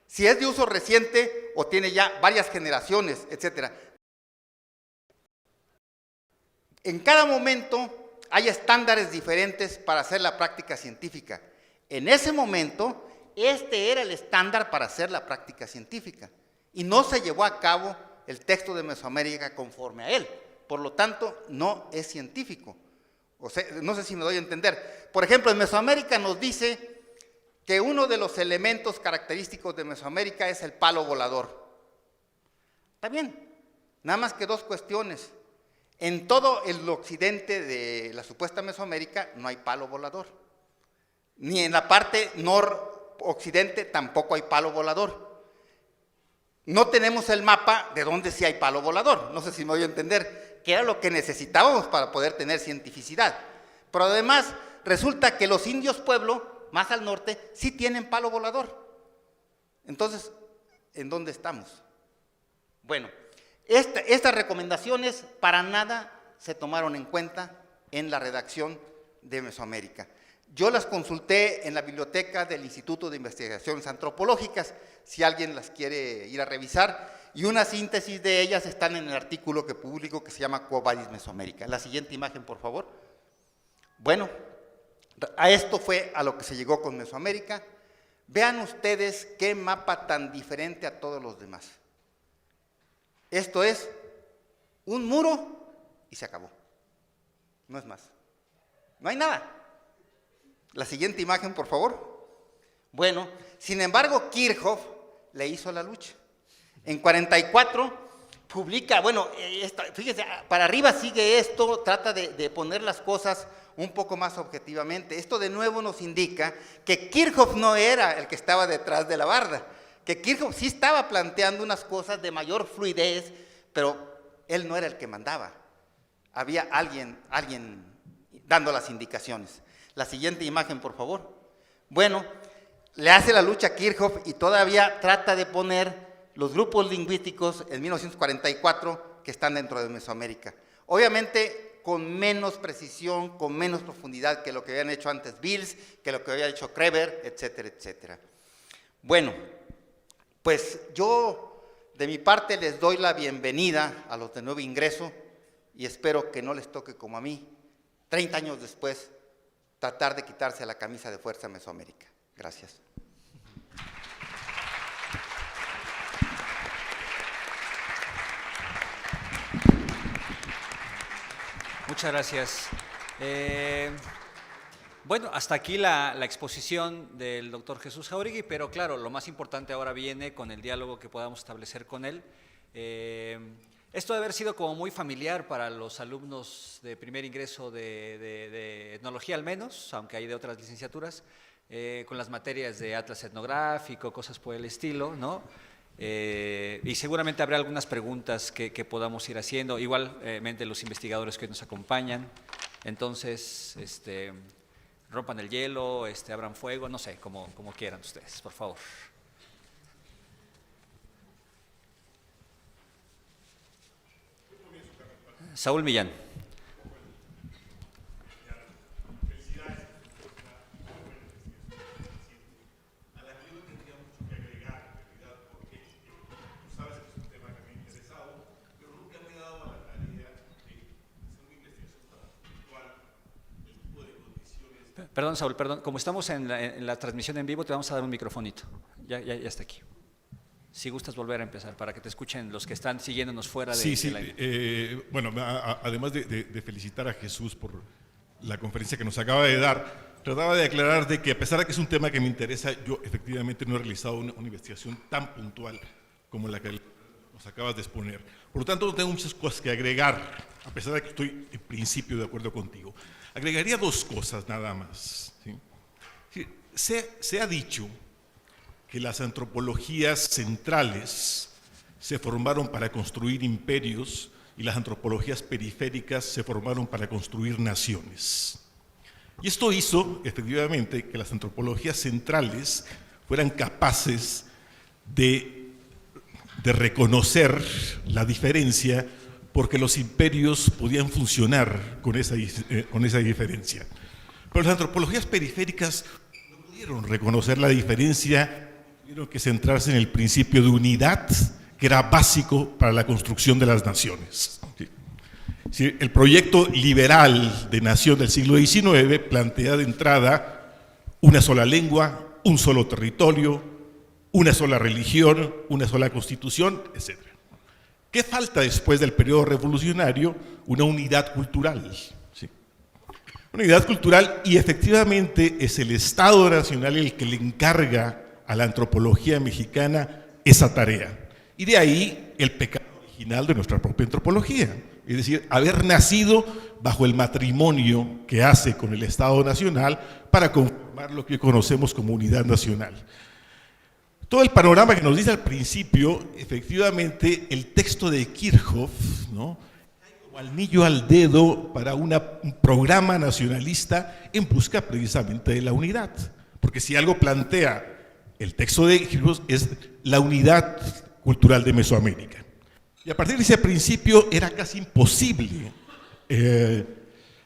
si es de uso reciente o tiene ya varias generaciones, etc. En cada momento hay estándares diferentes para hacer la práctica científica. En ese momento, este era el estándar para hacer la práctica científica y no se llevó a cabo el texto de Mesoamérica conforme a él. Por lo tanto, no es científico. O sea, no sé si me doy a entender. Por ejemplo, en Mesoamérica nos dice que uno de los elementos característicos de Mesoamérica es el palo volador. Está bien, nada más que dos cuestiones. En todo el occidente de la supuesta Mesoamérica no hay palo volador. Ni en la parte noroccidente tampoco hay palo volador. No tenemos el mapa de dónde sí hay palo volador. No sé si me voy a entender, que era lo que necesitábamos para poder tener cientificidad. Pero además resulta que los indios pueblo, más al norte, sí tienen palo volador. Entonces, ¿en dónde estamos? Bueno, estas recomendaciones para nada se tomaron en cuenta en la redacción de Mesoamérica. Yo las consulté en la biblioteca del Instituto de Investigaciones Antropológicas, si alguien las quiere ir a revisar, y una síntesis de ellas están en el artículo que publico que se llama Quo Vadis Mesoamérica. La siguiente imagen, por favor. Bueno, a esto fue a lo que se llegó con Mesoamérica. Vean ustedes qué mapa tan diferente a todos los demás. Esto es un muro y se acabó. No es más. No hay nada. La siguiente imagen, por favor. Bueno, sin embargo, Kirchhoff le hizo la lucha. En 44 publica, bueno, fíjese, para arriba sigue esto, trata de poner las cosas un poco más objetivamente. Esto de nuevo nos indica que Kirchhoff no era el que estaba detrás de la barda, que Kirchhoff sí estaba planteando unas cosas de mayor fluidez, pero él no era el que mandaba. Había alguien dando las indicaciones. La siguiente imagen, por favor. Bueno, le hace la lucha a Kirchhoff y todavía trata de poner los grupos lingüísticos en 1944 que están dentro de Mesoamérica. Obviamente con menos precisión, con menos profundidad que lo que habían hecho antes Bills, que lo que había hecho Kreber, etcétera, etcétera. Bueno, pues yo de mi parte les doy la bienvenida a los de nuevo ingreso y espero que no les toque como a mí, 30 años después, tratar de quitarse la camisa de fuerza a Mesoamérica. Gracias. Muchas gracias. Bueno, hasta aquí la exposición del doctor Jesús Jáuregui, pero claro, lo más importante ahora viene con el diálogo que podamos establecer con él. Esto debe haber sido como muy familiar para los alumnos de primer ingreso de etnología al menos, aunque hay de otras licenciaturas, con las materias de atlas etnográfico, cosas por el estilo, ¿no? Y seguramente habrá algunas preguntas que podamos ir haciendo, igualmente los investigadores que hoy nos acompañan. Entonces, rompan el hielo, abran fuego, no sé, como quieran ustedes, por favor. Saúl Millán. Perdón, Saúl, perdón. Como estamos en la transmisión en vivo, te vamos a dar un microfonito. Ya está aquí. Si gustas volver a empezar, para que te escuchen los que están siguiéndonos fuera de... Sí, de bueno, además de felicitar a Jesús por la conferencia que nos acaba de dar, trataba de aclarar de que a pesar de que es un tema que me interesa, yo efectivamente no he realizado una investigación tan puntual como la que nos acabas de exponer. Por lo tanto, no tengo muchas cosas que agregar, a pesar de que estoy en principio de acuerdo contigo. Agregaría dos cosas nada más. ¿Sí? Se ha dicho que las antropologías centrales se formaron para construir imperios y las antropologías periféricas se formaron para construir naciones. Y esto hizo, efectivamente, que las antropologías centrales fueran capaces de reconocer la diferencia, porque los imperios podían funcionar con esa diferencia. Pero las antropologías periféricas no pudieron reconocer la diferencia, tuvieron que centrarse en el principio de unidad, que era básico para la construcción de las naciones. Sí, el proyecto liberal de nación del siglo XIX plantea de entrada una sola lengua, un solo territorio, una sola religión, una sola constitución, etc. ¿Qué falta después del periodo revolucionario? Una unidad cultural. ¿Sí? Una unidad cultural, y efectivamente es el Estado Nacional el que le encarga a la antropología mexicana esa tarea. Y de ahí el pecado original de nuestra propia antropología. Es decir, haber nacido bajo el matrimonio que hace con el Estado Nacional para conformar lo que conocemos como unidad nacional. Todo el panorama que nos dice al principio, efectivamente, el texto de Kirchhoff, ¿no?, como anillo al dedo para un programa nacionalista en busca precisamente de la unidad. Porque si algo plantea el texto de Kirchhoff es la unidad cultural de Mesoamérica. Y a partir de ese principio era casi imposible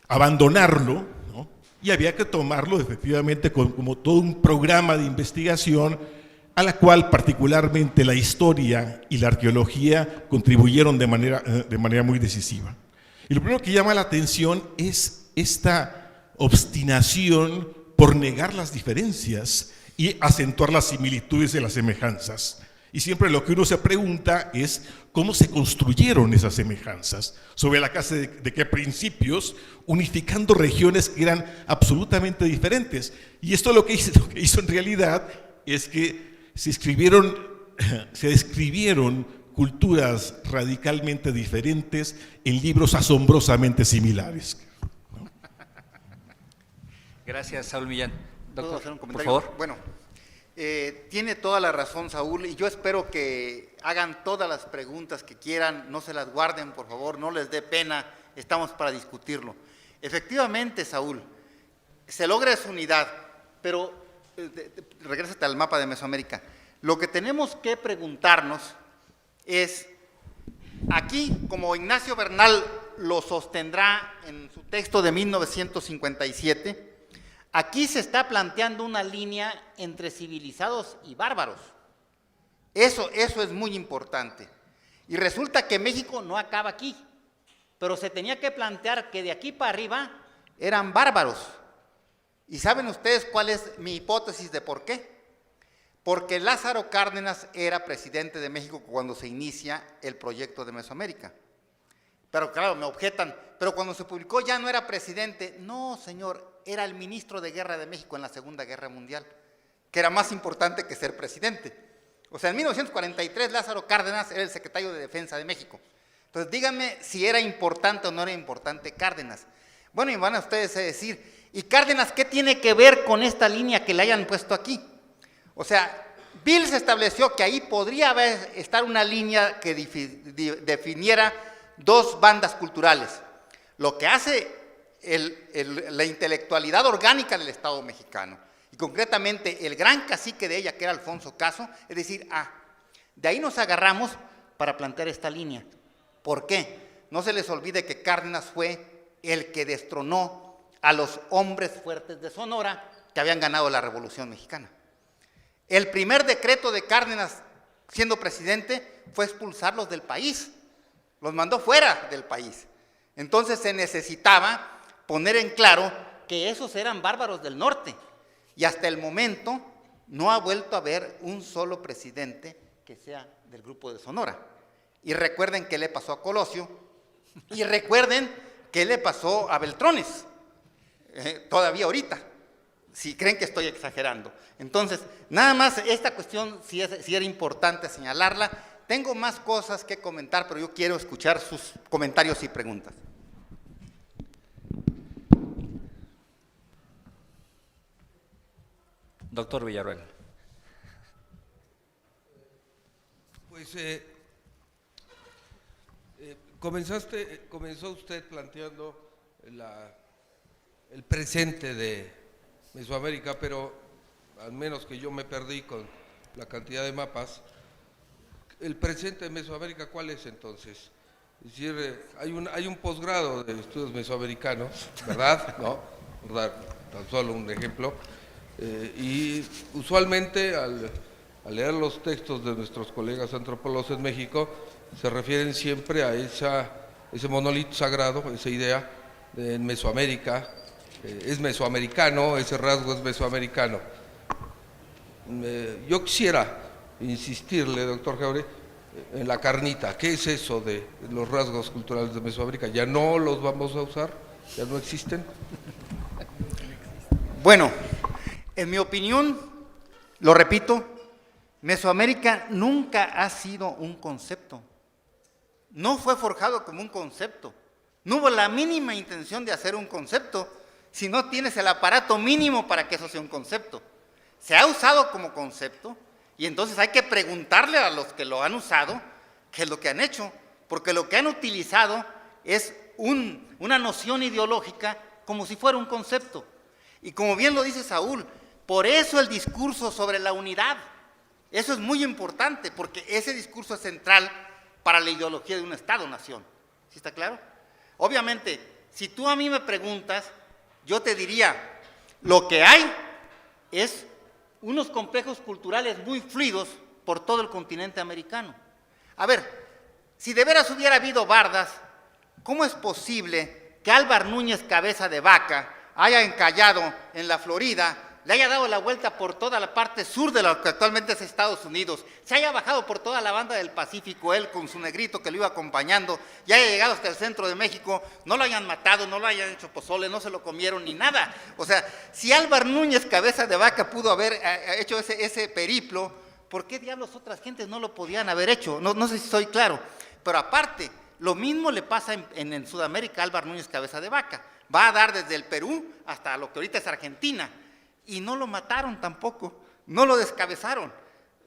abandonarlo, ¿no?, y había que tomarlo efectivamente como todo un programa de investigación a la cual particularmente la historia y la arqueología contribuyeron de manera muy decisiva. Y lo primero que llama la atención es esta obstinación por negar las diferencias y acentuar las similitudes y las semejanzas. Y siempre lo que uno se pregunta es cómo se construyeron esas semejanzas, sobre la base de qué principios, unificando regiones que eran absolutamente diferentes. Y esto lo que hizo en realidad es que se describieron culturas radicalmente diferentes en libros asombrosamente similares. Gracias, Saúl Millán. Doctor, ¿puedo hacer un por comentario? favor. Bueno, tiene toda la razón Saúl, y yo espero que hagan todas las preguntas que quieran, no se las guarden, por favor, no les dé pena, estamos para discutirlo. Efectivamente, Saúl, se logra esa unidad, pero regrésate al mapa de Mesoamérica. Lo que tenemos que preguntarnos es, aquí, como Ignacio Bernal lo sostendrá en su texto de 1957, aquí se está planteando una línea entre civilizados y bárbaros. Eso es muy importante. Y resulta que México no acaba aquí, pero se tenía que plantear que de aquí para arriba eran bárbaros. ¿Y saben ustedes cuál es mi hipótesis de por qué? Porque Lázaro Cárdenas era presidente de México cuando se inicia el proyecto de Mesoamérica. Pero claro, me objetan, pero cuando se publicó ya no era presidente. No, señor, era el ministro de Guerra de México en la Segunda Guerra Mundial, que era más importante que ser presidente. O sea, en 1943 Lázaro Cárdenas era el secretario de Defensa de México. Entonces díganme si era importante o no era importante Cárdenas. Bueno, y van a ustedes a decir, ¿y Cárdenas qué tiene que ver con esta línea que le hayan puesto aquí? O sea, Bills estableció que ahí podría estar una línea que definiera dos bandas culturales. Lo que hace la intelectualidad orgánica del Estado mexicano, y concretamente el gran cacique de ella, que era Alfonso Caso, es decir, de ahí nos agarramos para plantear esta línea. ¿Por qué? No se les olvide que Cárdenas fue el que destronó a los hombres fuertes de Sonora que habían ganado la Revolución Mexicana. El primer decreto de Cárdenas, siendo presidente, fue expulsarlos del país. Los mandó fuera del país. Entonces se necesitaba poner en claro que esos eran bárbaros del norte. Y hasta el momento no ha vuelto a haber un solo presidente que sea del grupo de Sonora. Y recuerden qué le pasó a Colosio, y recuerden qué le pasó a Beltrones, todavía ahorita, si creen que estoy exagerando. Entonces, nada más esta cuestión sí era importante señalarla. Tengo más cosas que comentar, pero yo quiero escuchar sus comentarios y preguntas. Doctor Villarruel. Pues comenzó usted planteando el presente de Mesoamérica, pero al menos que yo me perdí con la cantidad de mapas. ¿El presente de Mesoamérica cuál es entonces? Es decir, hay un posgrado de estudios mesoamericanos, ¿verdad? ¿No? ¿Verdad? Tan solo un ejemplo. Y usualmente al leer los textos de nuestros colegas antropólogos en México, se refieren siempre a ese monolito sagrado, esa idea de Mesoamérica, es mesoamericano, ese rasgo es mesoamericano. Yo quisiera insistirle, doctor Jauregui, en la carnita. ¿Qué es eso de los rasgos culturales de Mesoamérica? ¿Ya no los vamos a usar? ¿Ya no existen? Bueno, en mi opinión, lo repito, Mesoamérica nunca ha sido un concepto. No fue forjado como un concepto. No hubo la mínima intención de hacer un concepto si no tienes el aparato mínimo para que eso sea un concepto. Se ha usado como concepto y entonces hay que preguntarle a los que lo han usado qué es lo que han hecho, porque lo que han utilizado es una noción ideológica como si fuera un concepto. Y como bien lo dice Saúl, por eso el discurso sobre la unidad, eso es muy importante, porque ese discurso es central para la ideología de un Estado-nación. ¿Sí está claro? Obviamente, si tú a mí me preguntas, yo te diría, lo que hay es unos complejos culturales muy fluidos por todo el continente americano. A ver, si de veras hubiera habido bardas, ¿cómo es posible que Álvar Núñez Cabeza de Vaca haya encallado en la Florida, le haya dado la vuelta por toda la parte sur de lo que actualmente es Estados Unidos, se haya bajado por toda la banda del Pacífico, él con su negrito que lo iba acompañando, y haya llegado hasta el centro de México, no lo hayan matado, no lo hayan hecho pozole, no se lo comieron ni nada? O sea, si Álvar Núñez Cabeza de Vaca pudo haber hecho ese periplo, ¿por qué diablos otras gentes no lo podían haber hecho? No sé si soy claro, pero aparte, lo mismo le pasa en Sudamérica a Álvar Núñez Cabeza de Vaca. Va a dar desde el Perú hasta lo que ahorita es Argentina. Y no lo mataron tampoco, no lo descabezaron.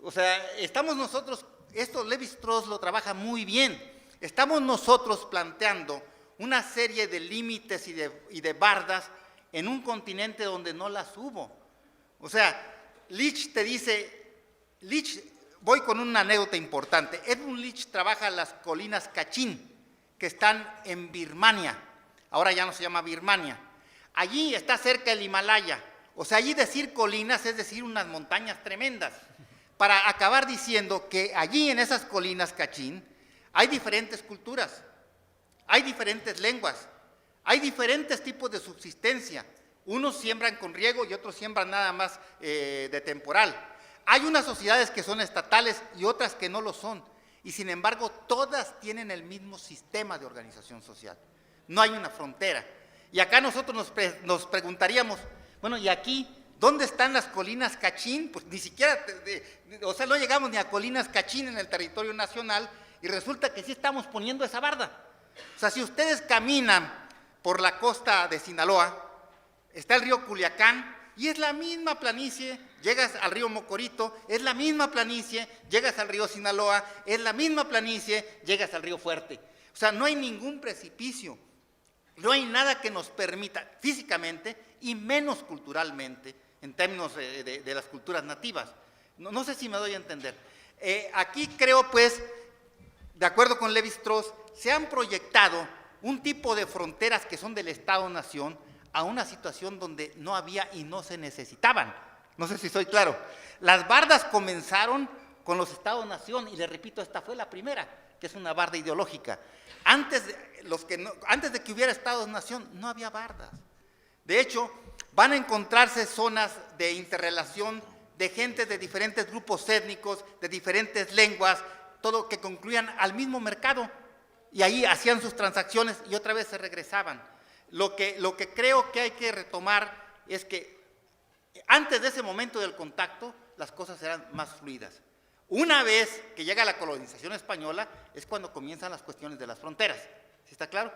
O sea, estamos nosotros, esto Lévi-Strauss lo trabaja muy bien, estamos nosotros planteando una serie de límites y de bardas en un continente donde no las hubo. O sea, Leach te dice, voy con una anécdota importante. Edmund Leach trabaja en las colinas Kachin, que están en Birmania, ahora ya no se llama Birmania. Allí está cerca del Himalaya. O sea, allí decir colinas es decir unas montañas tremendas, para acabar diciendo que allí en esas colinas Kachin hay diferentes culturas, hay diferentes lenguas, hay diferentes tipos de subsistencia. Unos siembran con riego y otros siembran nada más de temporal. Hay unas sociedades que son estatales y otras que no lo son, y sin embargo todas tienen el mismo sistema de organización social. No hay una frontera. Y acá nosotros nos preguntaríamos, bueno, ¿y aquí dónde están las colinas Kachin? Pues ni siquiera, o sea, no llegamos ni a colinas Kachin en el territorio nacional, y resulta que sí estamos poniendo esa barda. O sea, si ustedes caminan por la costa de Sinaloa, está el río Culiacán y es la misma planicie, llegas al río Mocorito, es la misma planicie, llegas al río Sinaloa, es la misma planicie, llegas al río Fuerte. O sea, no hay ningún precipicio, no hay nada que nos permita físicamente y menos culturalmente, en términos de las culturas nativas. No sé si me doy a entender. Aquí creo, pues, de acuerdo con Lévi-Strauss, se han proyectado un tipo de fronteras que son del Estado-Nación a una situación donde no había y no se necesitaban. No sé si soy claro. Las bardas comenzaron con los Estados-Nación, y les repito, esta fue la primera, que es una barda ideológica. Antes de que hubiera Estados-Nación, no había bardas. De hecho, van a encontrarse zonas de interrelación de gente de diferentes grupos étnicos, de diferentes lenguas, todo que concluían al mismo mercado, y ahí hacían sus transacciones y otra vez se regresaban. Lo que creo que hay que retomar es que antes de ese momento del contacto, las cosas eran más fluidas. Una vez que llega la colonización española, es cuando comienzan las cuestiones de las fronteras. ¿Sí está claro?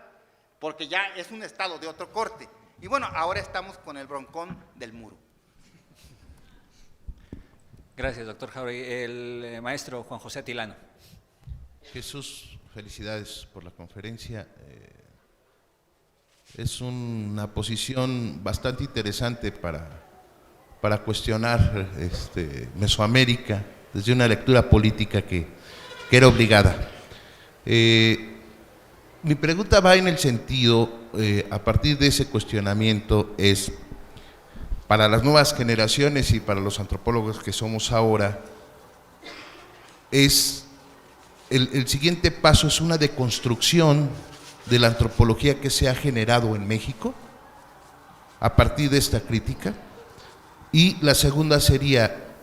Porque ya es un estado de otro corte. Y bueno, ahora estamos con el broncón del muro. Gracias, doctor Jauregui. El maestro Juan José Atilano. Jesús, felicidades por la conferencia. Es una posición bastante interesante para cuestionar Mesoamérica desde una lectura política que era obligada. Mi pregunta va en el sentido, a partir de ese cuestionamiento, es para las nuevas generaciones y para los antropólogos que somos ahora, es el siguiente paso es una deconstrucción de la antropología que se ha generado en México a partir de esta crítica. Y la segunda sería,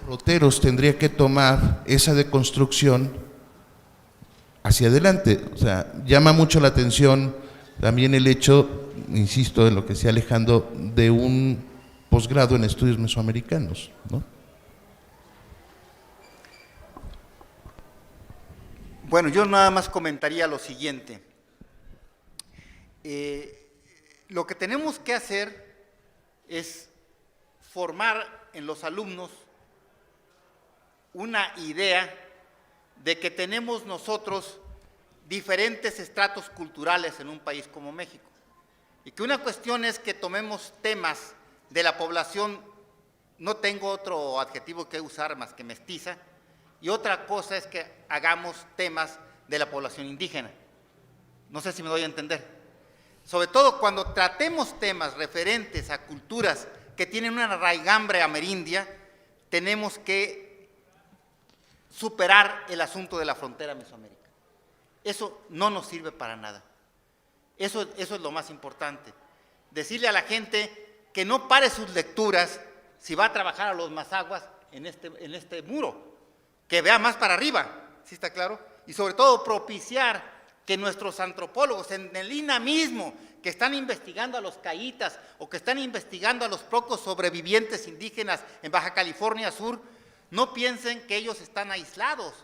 Roteros tendría que tomar esa deconstrucción hacia adelante. O sea, llama mucho la atención también el hecho, insisto, en lo que decía Alejandro, de un posgrado en estudios mesoamericanos, ¿no? Bueno, yo nada más comentaría lo siguiente. Lo que tenemos que hacer es formar en los alumnos una idea de que tenemos nosotros diferentes estratos culturales en un país como México. Y que una cuestión es que tomemos temas de la población, no tengo otro adjetivo que usar más que mestiza, y otra cosa es que hagamos temas de la población indígena. No sé si me doy a entender. Sobre todo cuando tratemos temas referentes a culturas que tienen una raigambre amerindia, tenemos que superar el asunto de la frontera mesoamérica. Eso no nos sirve para nada. Eso es lo más importante. Decirle a la gente que no pare sus lecturas si va a trabajar a los mazaguas en este muro, que vea más para arriba, ¿sí está claro? Y sobre todo propiciar que nuestros antropólogos en el INA mismo, que están investigando a los caítas o que están investigando a los pocos sobrevivientes indígenas en Baja California Sur, no piensen que ellos están aislados,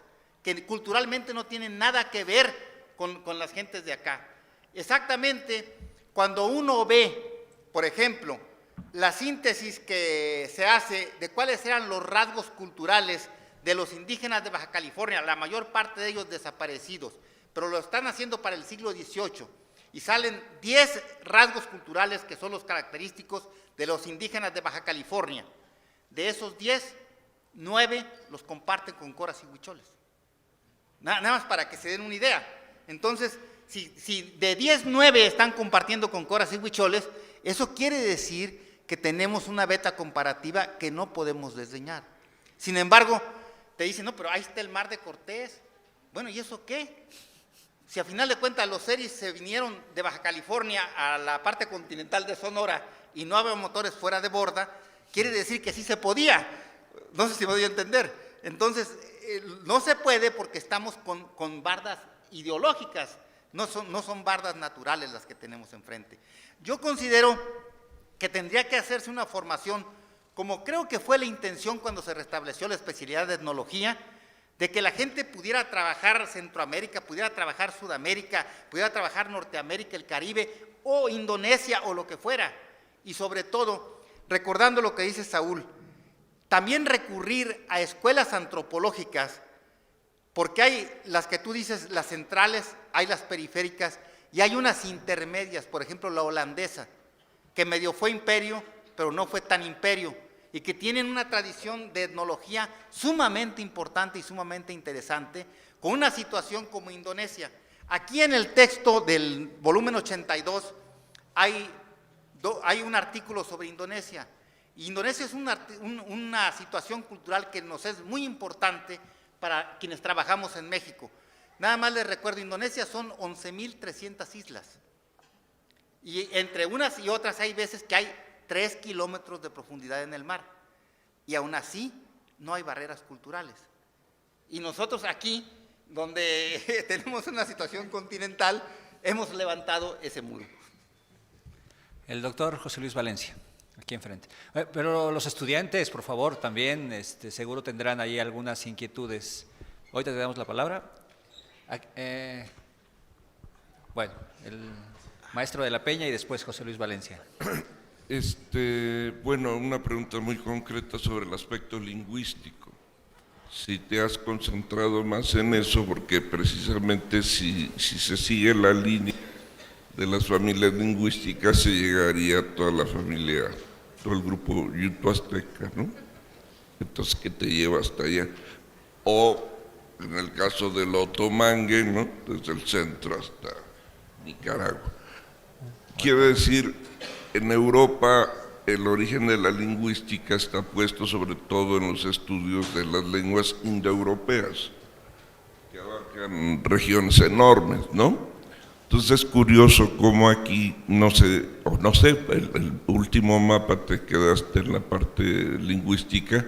que culturalmente no tienen nada que ver con las gentes de acá. Exactamente, cuando uno ve, por ejemplo, la síntesis que se hace de cuáles eran los rasgos culturales de los indígenas de Baja California, la mayor parte de ellos desaparecidos, pero lo están haciendo para el siglo XVIII, y salen 10 rasgos culturales que son los característicos de los indígenas de Baja California. De esos 10, 9 los comparten con coras y huicholes. Nada más para que se den una idea. Entonces, si de 10, 9 están compartiendo con coras y huicholes, eso quiere decir que tenemos una beta comparativa que no podemos desdeñar. Sin embargo, te dicen, no, pero ahí está el Mar de Cortés. Bueno, ¿y eso qué? Si a final de cuentas los seris se vinieron de Baja California a la parte continental de Sonora y no había motores fuera de borda, quiere decir que sí se podía. No sé si me doy a entender. Entonces, no se puede porque estamos con bardas ideológicas, no son bardas naturales las que tenemos enfrente. Yo considero que tendría que hacerse una formación, como creo que fue la intención cuando se restableció la especialidad de etnología, de que la gente pudiera trabajar Centroamérica, pudiera trabajar Sudamérica, pudiera trabajar Norteamérica, el Caribe o Indonesia o lo que fuera. Y sobre todo, recordando lo que dice Saúl, también recurrir a escuelas antropológicas, porque hay las que tú dices, las centrales, hay las periféricas y hay unas intermedias, por ejemplo la holandesa, que medio fue imperio, pero no fue tan imperio, y que tienen una tradición de etnología sumamente importante y sumamente interesante, con una situación como Indonesia. Aquí en el texto del volumen 82 hay un artículo sobre Indonesia. Indonesia es una situación cultural que nos es muy importante para quienes trabajamos en México. Nada más les recuerdo, Indonesia son 11.300 islas. Y entre unas y otras hay veces que hay 3 kilómetros de profundidad en el mar. Y aún así no hay barreras culturales. Y nosotros aquí, donde tenemos una situación continental, hemos levantado ese muro. El doctor José Luis Valencia, aquí enfrente. Pero los estudiantes, por favor, también seguro tendrán ahí algunas inquietudes. Ahorita te damos la palabra. Bueno, el maestro de la Peña y después José Luis Valencia. Bueno, una pregunta muy concreta sobre el aspecto lingüístico. Si te has concentrado más en eso, porque precisamente si se sigue la línea de las familias lingüísticas, se llegaría a toda la familia, todo el grupo yuto-azteca, ¿no? Entonces, ¿qué te lleva hasta allá? O, en el caso del otomangue, ¿no? Desde el centro hasta Nicaragua. Quiere decir, en Europa el origen de la lingüística está puesto sobre todo en los estudios de las lenguas indoeuropeas, que abarcan regiones enormes, ¿no? Entonces es curioso cómo aquí, no sé, el último mapa te quedaste en la parte lingüística,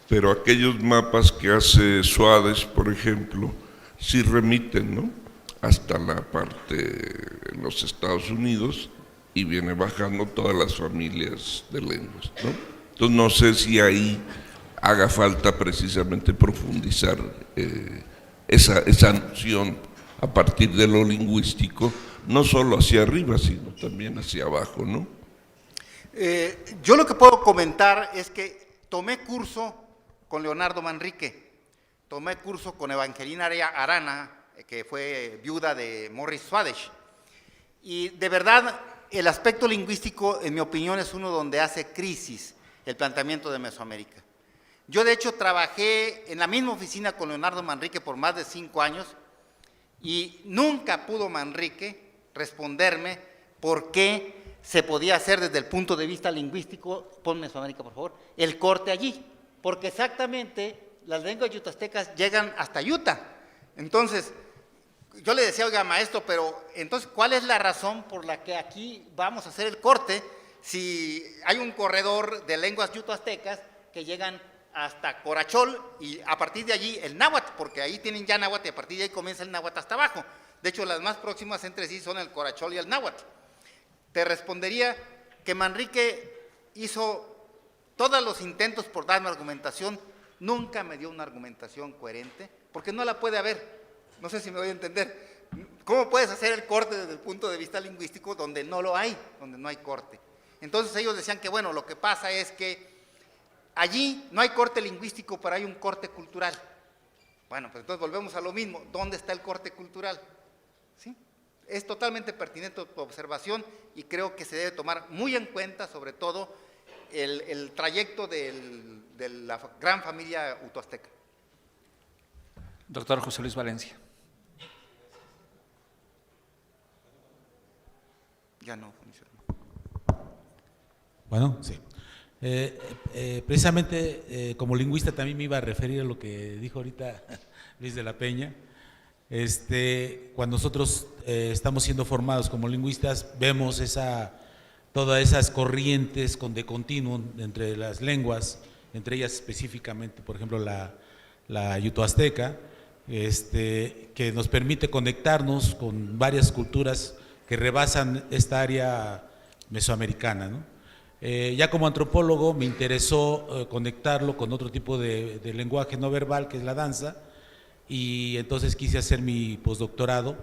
pero aquellos mapas que hace Suárez, por ejemplo, sí remiten, ¿no?, hasta la parte en los Estados Unidos y viene bajando todas las familias de lenguas, ¿no? Entonces no sé si ahí haga falta precisamente profundizar esa noción a partir de lo lingüístico, no solo hacia arriba, sino también hacia abajo, ¿no? Yo lo que puedo comentar es que tomé curso con Leonardo Manrique, tomé curso con Evangelina Arana, que fue viuda de Morris Swadesh, y de verdad el aspecto lingüístico, en mi opinión, es uno donde hace crisis el planteamiento de Mesoamérica. Yo de hecho trabajé en la misma oficina con Leonardo Manrique por más de 5 años, y nunca pudo Manrique responderme por qué se podía hacer desde el punto de vista lingüístico, pon Mesoamérica por favor, el corte allí, porque exactamente las lenguas yuto-aztecas llegan hasta Utah. Entonces, yo le decía, oiga maestro, pero entonces, ¿cuál es la razón por la que aquí vamos a hacer el corte si hay un corredor de lenguas yuto-aztecas que llegan hasta Corachol y a partir de allí el náhuatl, porque ahí tienen ya náhuatl y a partir de ahí comienza el náhuatl hasta abajo? De hecho, las más próximas entre sí son el Corachol y el náhuatl. Te respondería que Manrique hizo todos los intentos por darme argumentación, nunca me dio una argumentación coherente, porque no la puede haber. No sé si me voy a entender. ¿Cómo puedes hacer el corte desde el punto de vista lingüístico donde no lo hay, donde no hay corte? Entonces ellos decían que, bueno, lo que pasa es que allí no hay corte lingüístico, pero hay un corte cultural. Bueno, pues entonces volvemos a lo mismo. ¿Dónde está el corte cultural? ¿Sí? Es totalmente pertinente tu observación y creo que se debe tomar muy en cuenta, sobre todo, el trayecto de la gran familia utoazteca. Doctor José Luis Valencia. Ya no funciona. Bueno, sí. Precisamente como lingüista también me iba a referir a lo que dijo ahorita Luis de la Peña. Cuando nosotros estamos siendo formados como lingüistas, vemos todas esas corrientes de continuum entre las lenguas, entre ellas específicamente, por ejemplo, la yuto-azteca, que nos permite conectarnos con varias culturas que rebasan esta área mesoamericana, ¿no? Ya como antropólogo me interesó conectarlo con otro tipo de lenguaje no verbal, que es la danza, y entonces quise hacer mi postdoctorado,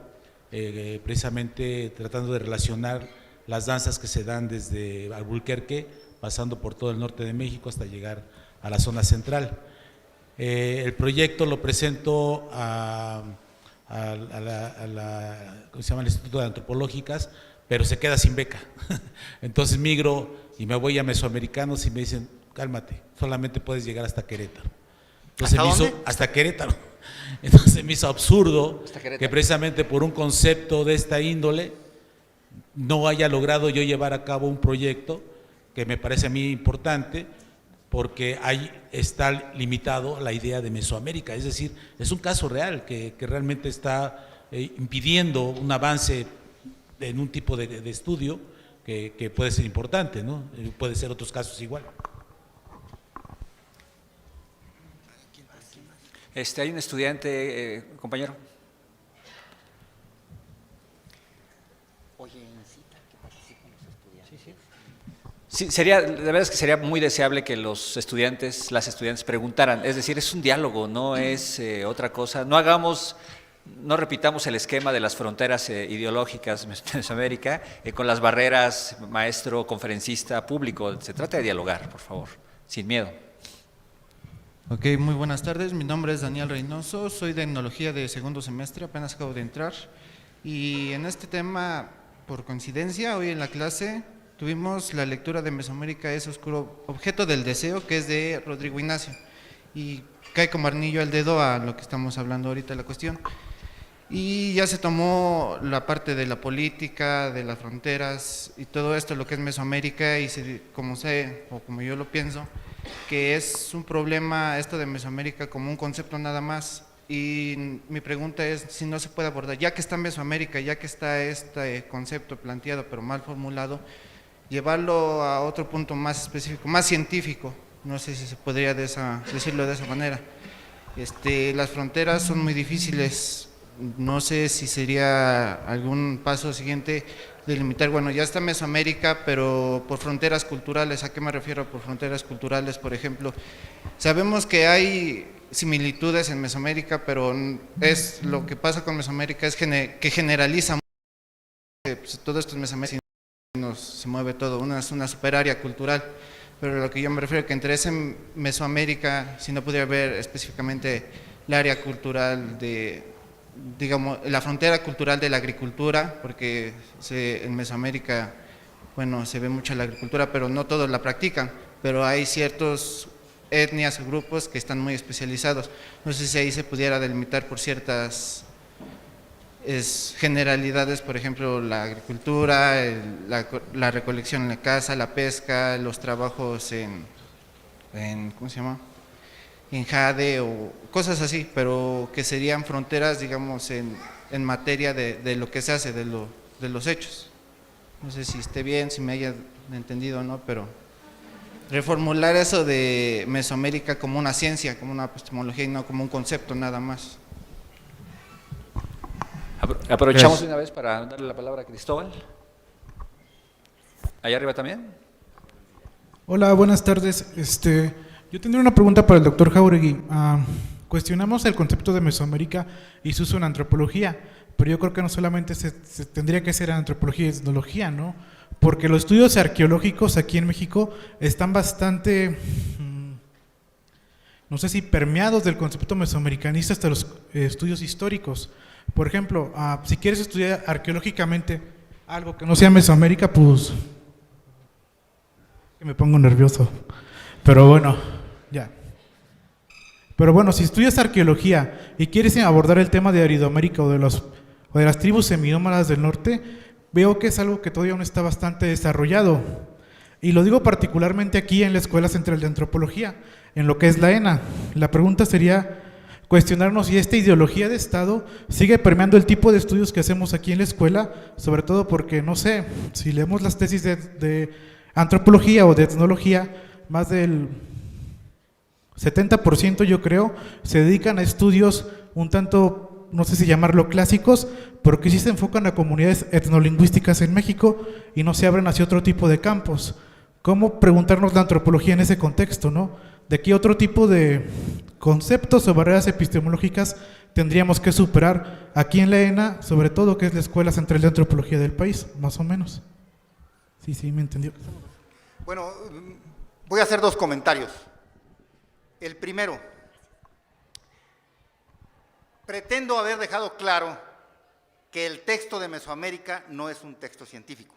precisamente tratando de relacionar las danzas que se dan desde Albuquerque, pasando por todo el norte de México hasta llegar a la zona central. El proyecto lo presento ¿cómo se llama? Al Instituto de Antropológicas, pero se queda sin beca. Entonces migro y me voy a Mesoamericanos y me dicen, cálmate, solamente puedes llegar hasta Querétaro. Entonces ¿Hasta dónde? hasta Querétaro. Entonces me hizo absurdo Hasta Querétaro. que precisamente por un concepto de esta índole no haya logrado yo llevar a cabo un proyecto que me parece a mí importante, porque ahí está limitado la idea de Mesoamérica, es decir, es un caso real que realmente está impidiendo un avance en un tipo de estudio que puede ser importante, ¿no? Puede ser otros casos igual. Hay un estudiante, compañero. Oye, incita que participen los estudiantes. Sí, la verdad es que sería muy deseable que los estudiantes, las estudiantes preguntaran, es decir, es un diálogo, no es otra cosa. No repitamos el esquema de las fronteras ideológicas de Mesoamérica con las barreras maestro, conferencista, público. Se trata de dialogar, por favor, sin miedo. Ok, muy buenas tardes. Mi nombre es Daniel Reynoso, soy de Etnología de segundo semestre, apenas acabo de entrar. Y en este tema, por coincidencia, hoy en la clase tuvimos la lectura de Mesoamérica es oscuro, objeto del deseo, que es de Rodrigo Ignacio. Y cae como anillo al dedo a lo que estamos hablando ahorita, la cuestión. Y ya se tomó la parte de la política, de las fronteras y todo esto, lo que es Mesoamérica, y como yo lo pienso, que es un problema esto de Mesoamérica como un concepto nada más. Y mi pregunta es si no se puede abordar, ya que está Mesoamérica, ya que está este concepto planteado pero mal formulado, llevarlo a otro punto más específico, más científico. No sé si se podría decirlo de esa manera. Las fronteras son muy difíciles. No sé si sería algún paso siguiente delimitar, bueno, ya está Mesoamérica, pero por fronteras culturales. ¿A qué me refiero por fronteras culturales? Por ejemplo, sabemos que hay similitudes en Mesoamérica, pero lo que pasa con Mesoamérica es que generaliza mucho, pues, todo esto en Mesoamérica se mueve todo, es una superárea cultural. Pero lo que yo me refiero es que entre ese Mesoamérica, si no pudiera ver específicamente el área cultural digamos, la frontera cultural de la agricultura, porque en Mesoamérica, bueno, se ve mucho la agricultura, pero no todos la practican, pero hay ciertas etnias o grupos que están muy especializados. No sé si ahí se pudiera delimitar por ciertas generalidades, por ejemplo, la agricultura, la recolección en la casa, la pesca, los trabajos ¿cómo se llama?, en jade o cosas así, pero que serían fronteras, digamos, en materia de lo que se hace, de los hechos. No sé si esté bien, si me haya entendido o no, pero reformular eso de Mesoamérica como una ciencia, como una epistemología y no como un concepto nada más. Aprovechamos de una vez para darle la palabra a Cristóbal. ¿Allá arriba también? Hola, buenas tardes. Yo tendría una pregunta para el doctor Jáuregui. Cuestionamos el concepto de Mesoamérica y su uso en antropología, pero yo creo que no solamente se tendría que hacer en antropología y etnología, ¿no? Porque los estudios arqueológicos aquí en México están bastante, no sé si permeados del concepto mesoamericanista hasta los estudios históricos. Por ejemplo, si quieres estudiar arqueológicamente algo que no sea Mesoamérica, pues que me pongo nervioso. Pero bueno, ya. Pero bueno, si estudias arqueología y quieres abordar el tema de Aridoamérica o de las tribus seminómadas del norte, veo que es algo que todavía no está bastante desarrollado. Y lo digo particularmente aquí en la Escuela Central de Antropología, en lo que es la ENA. La pregunta sería cuestionarnos si esta ideología de Estado sigue permeando el tipo de estudios que hacemos aquí en la escuela, sobre todo porque, no sé, si leemos las tesis de antropología o de etnología, más del 70% yo creo se dedican a estudios un tanto, no sé si llamarlo clásicos, porque sí se enfocan a comunidades etnolingüísticas en México y no se abren hacia otro tipo de campos. ¿Cómo preguntarnos la antropología en ese contexto, no? De qué otro tipo de conceptos o barreras epistemológicas tendríamos que superar aquí en la ENA, sobre todo que es la Escuela Central de Antropología del país, más o menos? Sí, me entendió. Bueno, voy a hacer dos comentarios. El primero, pretendo haber dejado claro que el texto de Mesoamérica no es un texto científico.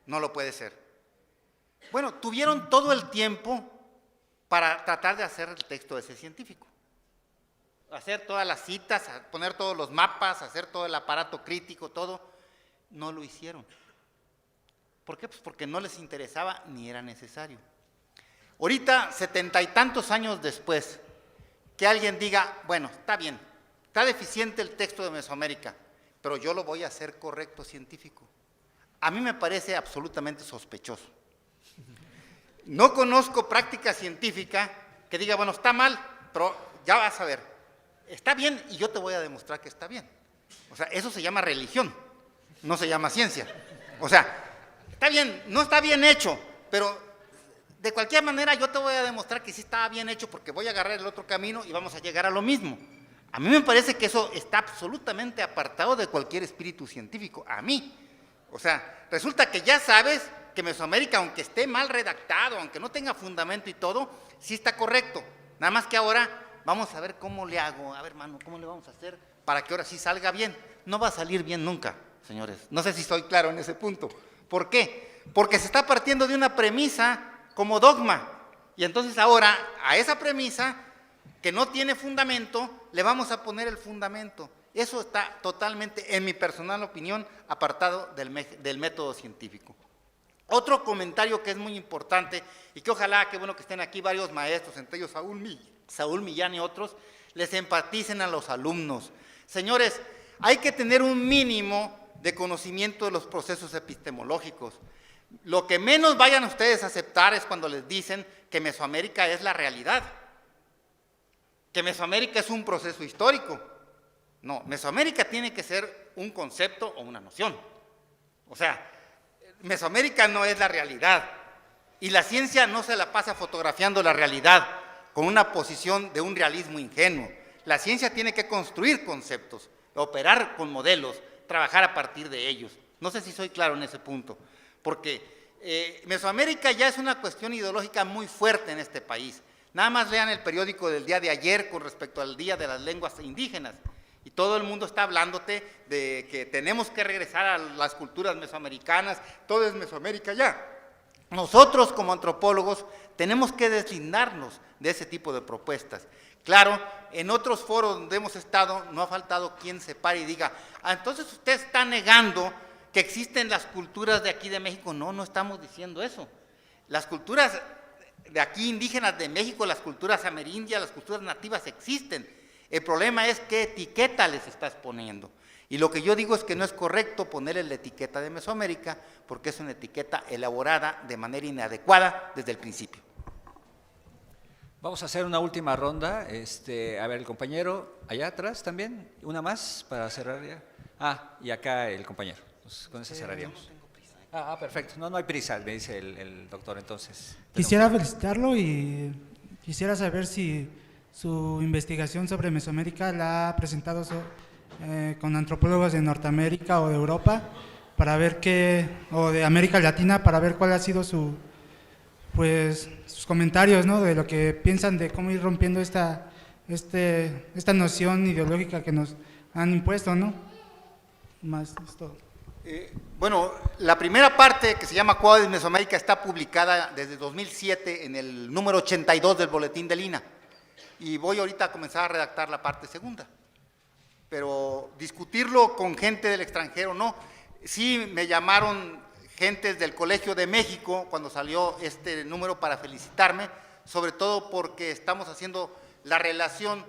No lo puede ser. Bueno, tuvieron todo el tiempo para tratar de hacer el texto ese científico. Hacer todas las citas, poner todos los mapas, hacer todo el aparato crítico, todo. No lo hicieron. ¿Por qué? Pues porque no les interesaba ni era necesario. Ahorita, 70 y tantos años después, que alguien diga, bueno, está bien, está deficiente el texto de Mesoamérica, pero yo lo voy a hacer correcto científico. A mí me parece absolutamente sospechoso. No conozco práctica científica que diga, bueno, está mal, pero ya vas a ver, está bien y yo te voy a demostrar que está bien. O sea, eso se llama religión, no se llama ciencia. O sea, está bien, no está bien hecho, pero de cualquier manera yo te voy a demostrar que sí estaba bien hecho porque voy a agarrar el otro camino y vamos a llegar a lo mismo. A mí me parece que eso está absolutamente apartado de cualquier espíritu científico, a mí. O sea, resulta que ya sabes que Mesoamérica, aunque esté mal redactado, aunque no tenga fundamento y todo, sí está correcto. Nada más que ahora vamos a ver cómo le hago. A ver, mano, ¿cómo le vamos a hacer para que ahora sí salga bien? No va a salir bien nunca, señores. No sé si estoy claro en ese punto. ¿Por qué? Porque se está partiendo de una premisa como dogma. Y entonces ahora, a esa premisa, que no tiene fundamento, le vamos a poner el fundamento. Eso está totalmente, en mi personal opinión, apartado del método científico. Otro comentario que es muy importante, y que ojalá, que bueno que estén aquí varios maestros, entre ellos Saúl Millán y otros, les empaticen a los alumnos. Señores, hay que tener un mínimo de conocimiento de los procesos epistemológicos. Lo que menos vayan ustedes a aceptar es cuando les dicen que Mesoamérica es la realidad, que Mesoamérica es un proceso histórico. No, Mesoamérica tiene que ser un concepto o una noción. O sea, Mesoamérica no es la realidad y la ciencia no se la pasa fotografiando la realidad con una posición de un realismo ingenuo. La ciencia tiene que construir conceptos, operar con modelos, trabajar a partir de ellos. No sé si soy claro en ese punto, porque Mesoamérica ya es una cuestión ideológica muy fuerte en este país. Nada más lean el periódico del día de ayer con respecto al Día de las Lenguas Indígenas. Y todo el mundo está hablándote de que tenemos que regresar a las culturas mesoamericanas, todo es Mesoamérica ya. Nosotros como antropólogos tenemos que deslindarnos de ese tipo de propuestas. Claro, en otros foros donde hemos estado no ha faltado quien se pare y diga, entonces usted está negando que existen las culturas de aquí de México. No, no estamos diciendo eso. Las culturas de aquí indígenas de México, las culturas amerindias, las culturas nativas existen. El problema es qué etiqueta les estás poniendo. Y lo que yo digo es que no es correcto ponerle la etiqueta de Mesoamérica porque es una etiqueta elaborada de manera inadecuada desde el principio. Vamos a hacer una última ronda. A ver, el compañero allá atrás también, una más para cerrar ya. Y acá el compañero. Pues con eso cerraríamos. Perfecto. No hay prisa, me dice el doctor, entonces. Quisiera felicitarlo y quisiera saber si su investigación sobre Mesoamérica la ha presentado con antropólogos de Norteamérica o de Europa para ver o de América Latina, para ver cuál ha sido sus comentarios, ¿no? De lo que piensan de cómo ir rompiendo esta noción ideológica que nos han impuesto, ¿no? Más es todo. Bueno, la primera parte, que se llama Cuadro de Mesoamérica, está publicada desde 2007 en el número 82 del Boletín del INAH. Y voy ahorita a comenzar a redactar la parte segunda. Pero discutirlo con gente del extranjero, no. Sí me llamaron gentes del Colegio de México cuando salió este número para felicitarme, sobre todo porque estamos haciendo la relación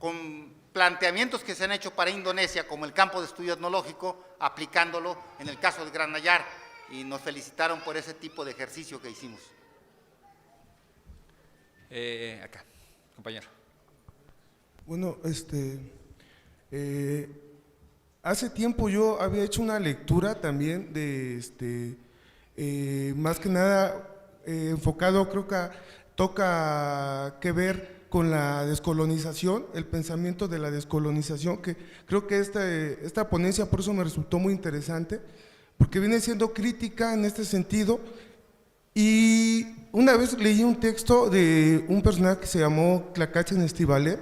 con planteamientos que se han hecho para Indonesia, como el campo de estudio etnológico, aplicándolo en el caso de Gran Nayar, y nos felicitaron por ese tipo de ejercicio que hicimos. Acá. Compañero. Bueno, hace tiempo yo había hecho una lectura también de, más que nada enfocado, creo que toca que ver con la descolonización, el pensamiento de la descolonización, que creo que esta ponencia por eso me resultó muy interesante, porque viene siendo crítica en este sentido. Y una vez leí un texto de un personaje que se llamó Tlacachen Estivaler,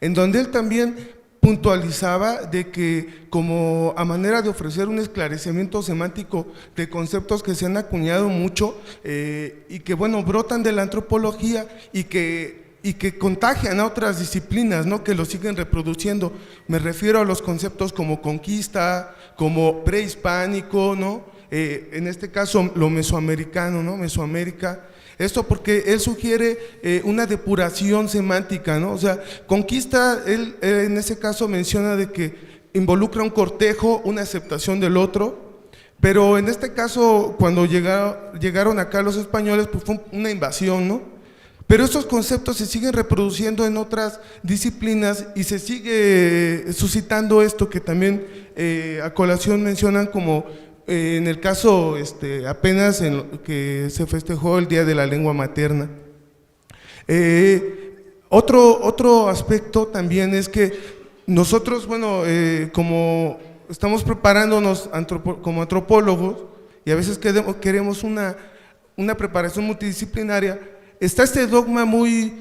en donde él también puntualizaba de que como a manera de ofrecer un esclarecimiento semántico de conceptos que se han acuñado mucho y que bueno, brotan de la antropología y que contagian a otras disciplinas, ¿no?, que lo siguen reproduciendo. Me refiero a los conceptos como conquista, como prehispánico, ¿no?, en este caso lo mesoamericano, ¿no?, Mesoamérica. Esto porque él sugiere una depuración semántica, ¿no? O sea, conquista, él en ese caso menciona de que involucra un cortejo, una aceptación del otro, pero en este caso cuando llegaron acá los españoles, pues fue una invasión, ¿no? Pero estos conceptos se siguen reproduciendo en otras disciplinas y se sigue suscitando esto que también a colación mencionan como en el caso apenas en que se festejó el Día de la Lengua Materna. Otro aspecto también es que nosotros, bueno, como estamos preparándonos como antropólogos y a veces queremos una preparación multidisciplinaria, está este dogma muy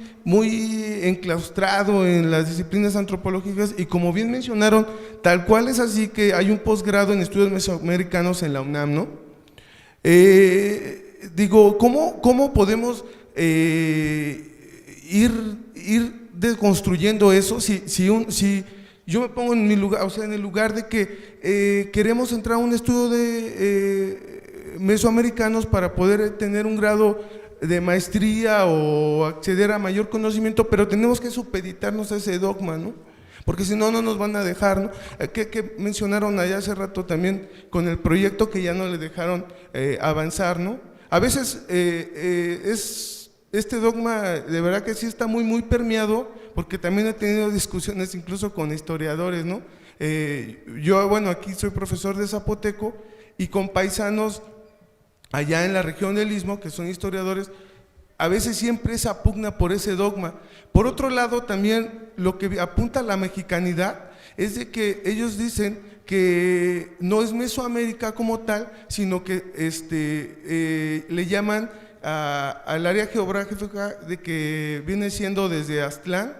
enclaustrado en las disciplinas antropológicas y como bien mencionaron, tal cual es así que hay un posgrado en estudios mesoamericanos en la UNAM, ¿no? Digo, ¿cómo podemos ir deconstruyendo eso si yo me pongo en mi lugar, o sea, en el lugar de que queremos entrar a un estudio de mesoamericanos para poder tener un grado de maestría o acceder a mayor conocimiento, pero tenemos que supeditarnos a ese dogma, ¿no? Porque si no, no nos van a dejar, ¿no? Que mencionaron allá hace rato también con el proyecto que ya no le dejaron avanzar, ¿no? A veces este dogma de verdad que sí está muy permeado, porque también he tenido discusiones incluso con historiadores, ¿no? Yo, bueno, aquí soy profesor de zapoteco y con paisanos allá en la región del Istmo, que son historiadores, a veces siempre esa pugna por ese dogma. Por otro lado, también lo que apunta a la mexicanidad es de que ellos dicen que no es Mesoamérica como tal, sino que le llaman al área geográfica de que viene siendo desde Aztlán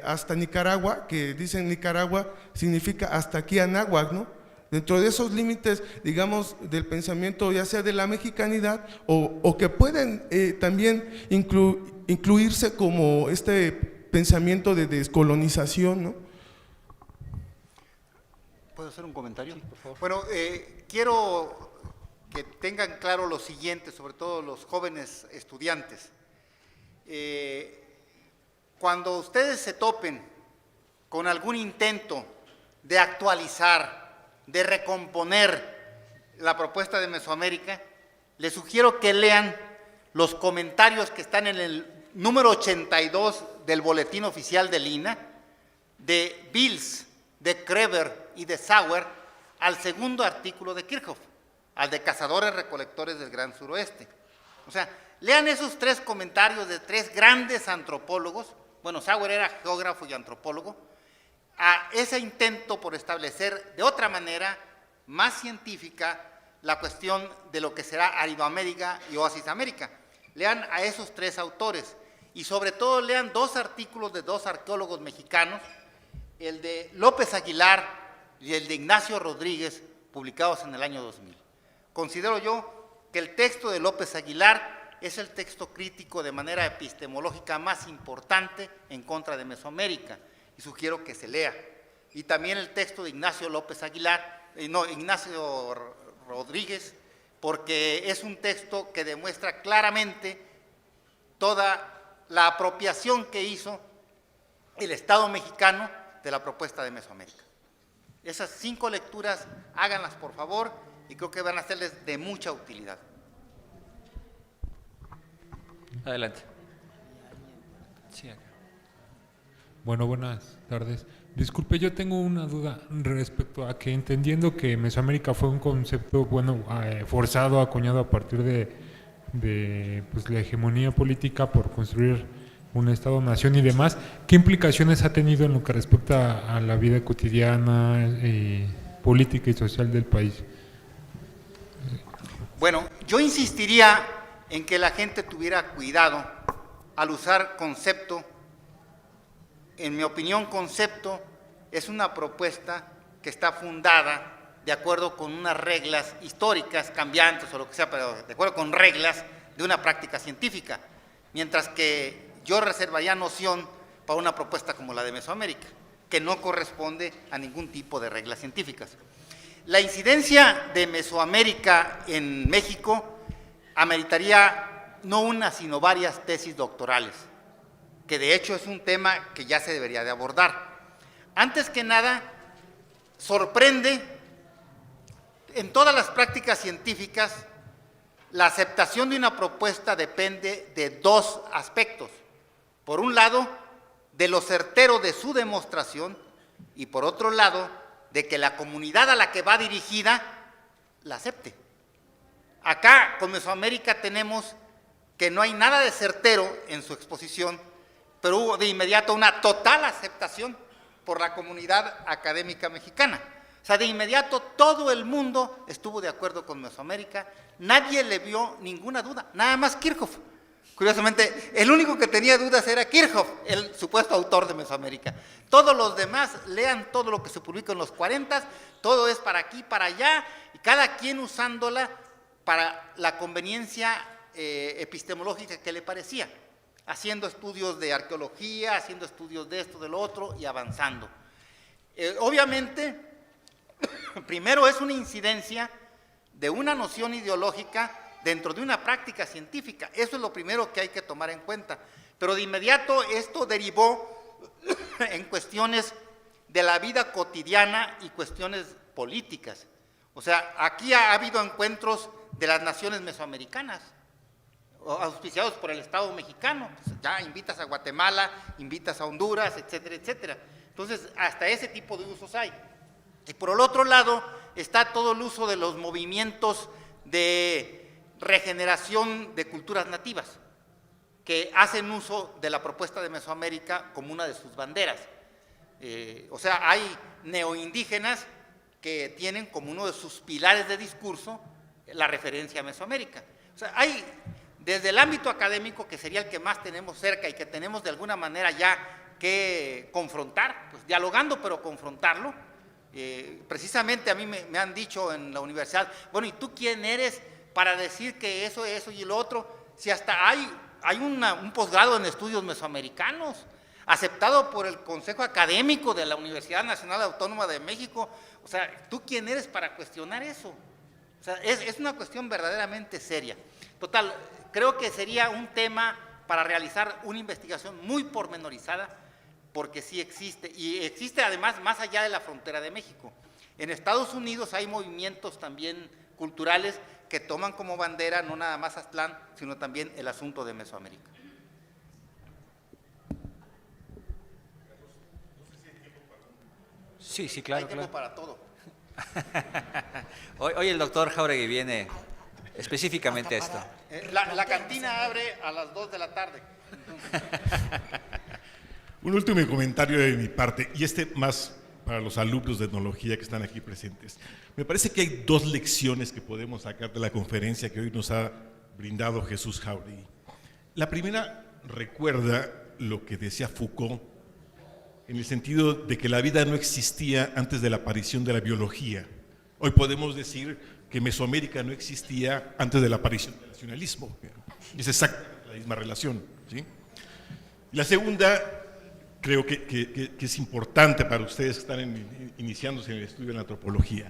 hasta Nicaragua, que dicen Nicaragua significa hasta aquí Anáhuac, ¿no? Dentro de esos límites, digamos, del pensamiento, ya sea de la mexicanidad o que pueden también incluirse como este pensamiento de descolonización, ¿no? ¿Puedo hacer un comentario? Sí, por favor. Bueno, quiero que tengan claro lo siguiente, sobre todo los jóvenes estudiantes. Cuando ustedes se topen con algún intento de actualizar, de recomponer la propuesta de Mesoamérica, les sugiero que lean los comentarios que están en el número 82 del Boletín Oficial del INAH, de Bills, de Kreber y de Sauer, al segundo artículo de Kirchhoff, al de Cazadores Recolectores del Gran Suroeste. O sea, lean esos tres comentarios de tres grandes antropólogos, bueno, Sauer era geógrafo y antropólogo, a ese intento por establecer de otra manera, más científica, la cuestión de lo que será Aridoamérica y Oasis América. Lean a esos tres autores y sobre todo lean dos artículos de dos arqueólogos mexicanos, el de López Aguilar y el de Ignacio Rodríguez, publicados en el año 2000. Considero yo que el texto de López Aguilar es el texto crítico de manera epistemológica más importante en contra de Mesoamérica, y sugiero que se lea. Y también el texto de Ignacio Rodríguez, porque es un texto que demuestra claramente toda la apropiación que hizo el Estado mexicano de la propuesta de Mesoamérica. Esas 5 lecturas, háganlas por favor, y creo que van a serles de mucha utilidad. Adelante. Sí, acá. Bueno, buenas tardes. Disculpe, yo tengo una duda respecto a que entendiendo que Mesoamérica fue un concepto, bueno, forzado, acuñado a partir de pues, la hegemonía política por construir un Estado-nación y demás, ¿qué implicaciones ha tenido en lo que respecta a la vida cotidiana, política y social del país? Bueno, yo insistiría en que la gente tuviera cuidado al usar concepto. En mi opinión, concepto es una propuesta que está fundada de acuerdo con unas reglas históricas, cambiantes o lo que sea, pero de acuerdo con reglas de una práctica científica, mientras que yo reservaría noción para una propuesta como la de Mesoamérica, que no corresponde a ningún tipo de reglas científicas. La incidencia de Mesoamérica en México ameritaría no una, sino varias tesis doctorales, que de hecho es un tema que ya se debería de abordar. Antes que nada, sorprende en todas las prácticas científicas, la aceptación de una propuesta depende de dos aspectos. Por un lado, de lo certero de su demostración y por otro lado, de que la comunidad a la que va dirigida la acepte. Acá con Mesoamérica tenemos que no hay nada de certero en su exposición, pero hubo de inmediato una total aceptación por la comunidad académica mexicana. O sea, de inmediato todo el mundo estuvo de acuerdo con Mesoamérica, nadie le vio ninguna duda, nada más Kirchhoff. Curiosamente, el único que tenía dudas era Kirchhoff, el supuesto autor de Mesoamérica. Todos los demás, lean todo lo que se publicó en los 40, todo es para aquí, para allá, y cada quien usándola para la conveniencia epistemológica que le parecía, haciendo estudios de arqueología, haciendo estudios de esto, de lo otro, y avanzando. Obviamente, primero es una incidencia de una noción ideológica dentro de una práctica científica. Eso es lo primero que hay que tomar en cuenta. Pero de inmediato esto derivó en cuestiones de la vida cotidiana y cuestiones políticas. O sea, aquí ha habido encuentros de las naciones mesoamericanas, auspiciados por el Estado mexicano. Ya invitas a Guatemala, invitas a Honduras, etcétera, etcétera. Entonces, hasta ese tipo de usos hay. Y por el otro lado está todo el uso de los movimientos de regeneración de culturas nativas, que hacen uso de la propuesta de Mesoamérica como una de sus banderas. O sea, hay neoindígenas que tienen como uno de sus pilares de discurso la referencia a Mesoamérica. O sea, hay desde el ámbito académico, que sería el que más tenemos cerca y que tenemos de alguna manera ya que confrontar, pues dialogando, pero confrontarlo. Precisamente a mí me han dicho en la universidad, bueno, ¿y tú quién eres para decir que eso y lo otro? Si hasta hay un posgrado en estudios mesoamericanos, aceptado por el Consejo Académico de la Universidad Nacional Autónoma de México. O sea, ¿tú quién eres para cuestionar eso? O sea, es una cuestión verdaderamente seria. Total, creo que sería un tema para realizar una investigación muy pormenorizada, porque sí existe, y existe además más allá de la frontera de México. En Estados Unidos hay movimientos también culturales que toman como bandera no nada más Aztlán, sino también el asunto de Mesoamérica. Sí, sí, claro. Hay tiempo claro. para todo. Hoy el doctor Jáuregui viene específicamente a esto. La cantina abre a las 2 de la tarde. Un último comentario de mi parte, y más para los alumnos de etnología que están aquí presentes. Me parece que hay dos lecciones que podemos sacar de la conferencia que hoy nos ha brindado Jesús Jáuregui. La primera recuerda lo que decía Foucault, en el sentido de que la vida no existía antes de la aparición de la biología. Hoy podemos decir que Mesoamérica no existía antes de la aparición del nacionalismo. Es exactamente la misma relación, ¿sí? La segunda, creo que es importante para ustedes que están iniciándose en el estudio de la antropología,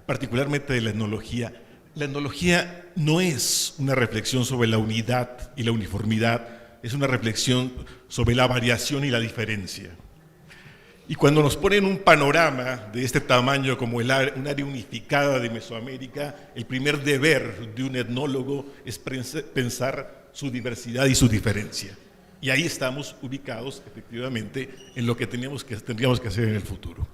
particularmente de la etnología. La etnología no es una reflexión sobre la unidad y la uniformidad, es una reflexión sobre la variación y la diferencia. Y cuando nos ponen un panorama de este tamaño como un área unificada de Mesoamérica, el primer deber de un etnólogo es pensar su diversidad y su diferencia. Y ahí estamos ubicados, efectivamente, en lo que tendríamos que hacer en el futuro.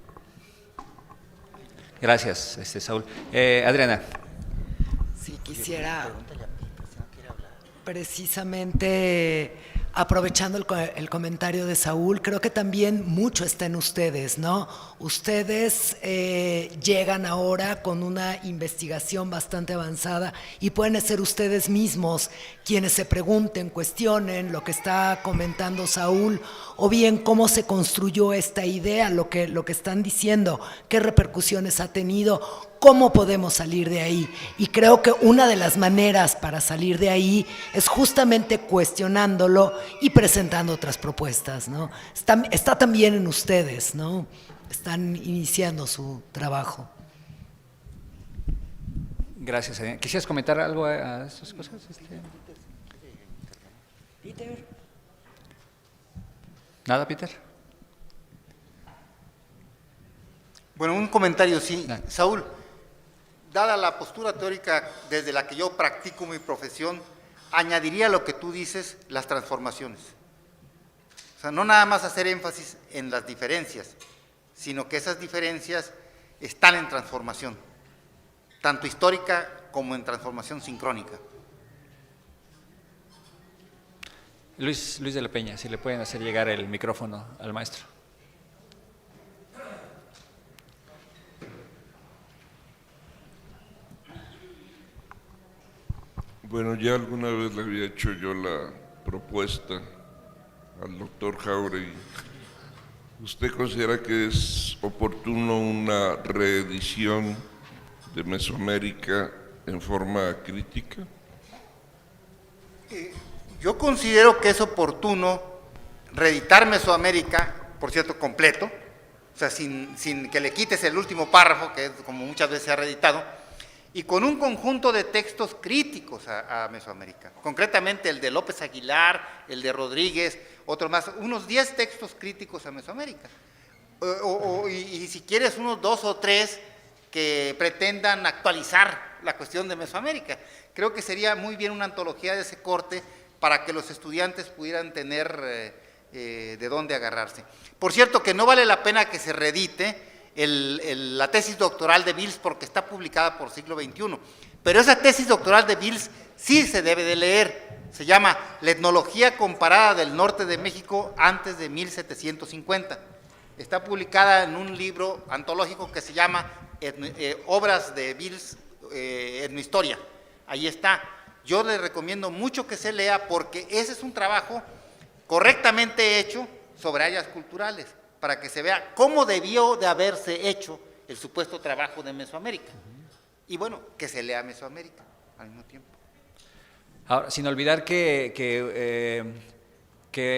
Gracias, Saúl. Adriana. Sí, quisiera precisamente aprovechando el comentario de Saúl, creo que también mucho está en ustedes, ¿no? Ustedes llegan ahora con una investigación bastante avanzada y pueden ser ustedes mismos quienes se pregunten, cuestionen lo que está comentando Saúl, o bien cómo se construyó esta idea, lo que están diciendo, qué repercusiones ha tenido, cómo podemos salir de ahí. Y creo que una de las maneras para salir de ahí es justamente cuestionándolo y presentando otras propuestas, ¿no? Está también en ustedes, ¿no? Están iniciando su trabajo. Gracias. ¿Quisieras comentar algo a estas cosas? Peter. ¿Nada, Peter? Bueno, un comentario, sí. Saúl, dada la postura teórica desde la que yo practico mi profesión, añadiría a lo que tú dices las transformaciones. O sea, no nada más hacer énfasis en las diferencias, sino que esas diferencias están en transformación, tanto histórica como en transformación sincrónica. Luis de la Peña, si le pueden hacer llegar el micrófono al maestro. Bueno, ya alguna vez le había hecho yo la propuesta al doctor Jáuregui. ¿Usted considera que es oportuno una reedición de Mesoamérica en forma crítica? Yo considero que es oportuno reeditar Mesoamérica, por cierto, completo, o sea, sin que le quites el último párrafo, que es como muchas veces se ha reeditado, y con un conjunto de textos críticos a Mesoamérica, concretamente el de López Aguilar, el de Rodríguez, otro más, unos 10 textos críticos a Mesoamérica, y si quieres unos 2 o 3 que pretendan actualizar la cuestión de Mesoamérica. Creo que sería muy bien una antología de ese corte para que los estudiantes pudieran tener de dónde agarrarse. Por cierto, que no vale la pena que se reedite la tesis doctoral de Beals porque está publicada por Siglo XXI, pero esa tesis doctoral de Beals sí se debe de leer. Se llama La etnología comparada del norte de México antes de 1750. Está publicada en un libro antológico que se llama Obras de Beals, Etnohistoria. Ahí está. Yo le recomiendo mucho que se lea porque ese es un trabajo correctamente hecho sobre áreas culturales, para que se vea cómo debió de haberse hecho el supuesto trabajo de Mesoamérica. Y bueno, que se lea Mesoamérica al mismo tiempo. Ahora, sin olvidar que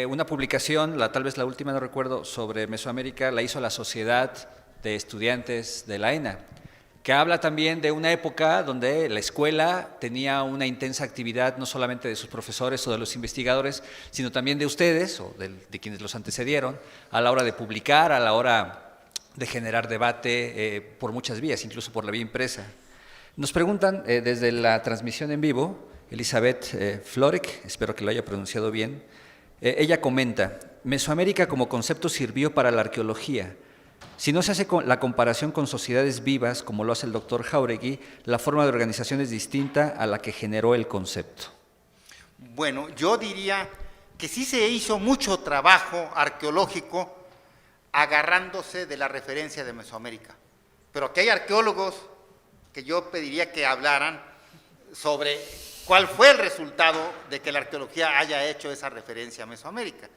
una publicación, tal vez la última, no recuerdo, sobre Mesoamérica, la hizo la Sociedad de Estudiantes de la ENA, que habla también de una época donde la escuela tenía una intensa actividad no solamente de sus profesores o de los investigadores, sino también de ustedes o de quienes los antecedieron, a la hora de publicar, a la hora de generar debate por muchas vías, incluso por la vía impresa. Nos preguntan desde la transmisión en vivo, Elizabeth Florek, espero que lo haya pronunciado bien, ella comenta: Mesoamérica como concepto sirvió para la arqueología. Si no se hace la comparación con sociedades vivas, como lo hace el doctor Jáuregui, la forma de organización es distinta a la que generó el concepto. Bueno, yo diría que sí se hizo mucho trabajo arqueológico agarrándose de la referencia de Mesoamérica, pero que hay arqueólogos que yo pediría que hablaran sobre cuál fue el resultado de que la arqueología haya hecho esa referencia a Mesoamérica.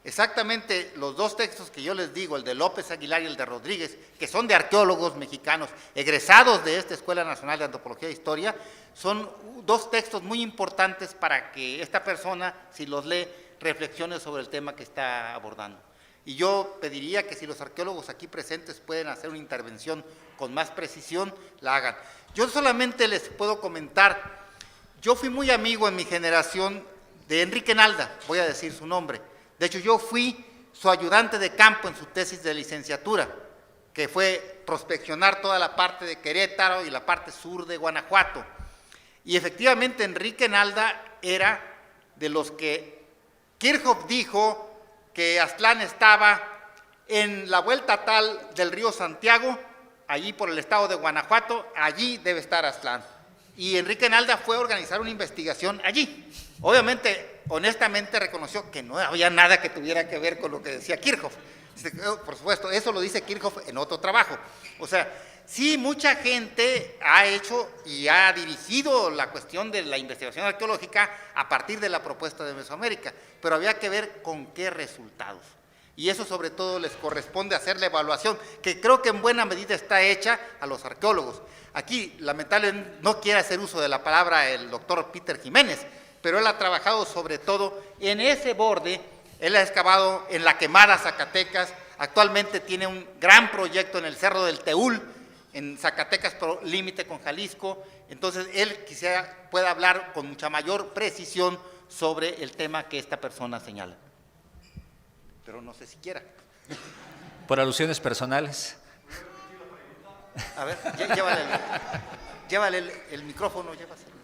Exactamente los 2 textos que yo les digo, el de López Aguilar y el de Rodríguez, que son de arqueólogos mexicanos egresados de esta Escuela Nacional de Antropología e Historia, son 2 textos muy importantes para que esta persona, si los lee, reflexione sobre el tema que está abordando. Y yo pediría que si los arqueólogos aquí presentes pueden hacer una intervención con más precisión, la hagan. Yo solamente les puedo comentar, yo fui muy amigo en mi generación de Enrique Nalda, voy a decir su nombre. De hecho, yo fui su ayudante de campo en su tesis de licenciatura, que fue prospeccionar toda la parte de Querétaro y la parte sur de Guanajuato. Y efectivamente, Enrique Nalda era de los que Kirchhoff dijo que Aztlán estaba en la vuelta tal del río Santiago, allí por el estado de Guanajuato, allí debe estar Aztlán. Y Enrique Nalda fue a organizar una investigación allí. Obviamente, honestamente reconoció que no había nada que tuviera que ver con lo que decía Kirchhoff. Por supuesto, eso lo dice Kirchhoff en otro trabajo. O sea, sí, mucha gente ha hecho y ha dirigido la cuestión de la investigación arqueológica a partir de la propuesta de Mesoamérica, pero había que ver con qué resultados. Y eso sobre todo les corresponde hacer la evaluación, que creo que en buena medida está hecha a los arqueólogos. Aquí, lamentablemente, no quiere hacer uso de la palabra el doctor Peter Jiménez, pero él ha trabajado sobre todo en ese borde. Él ha excavado en la Quemada, Zacatecas. Actualmente tiene un gran proyecto en el Cerro del Teúl, en Zacatecas, límite con Jalisco. Entonces, él quizá pueda hablar con mucha mayor precisión sobre el tema que esta persona señala. Pero no sé si quiera. Por alusiones personales. A ver, llévale el micrófono, llévaselo.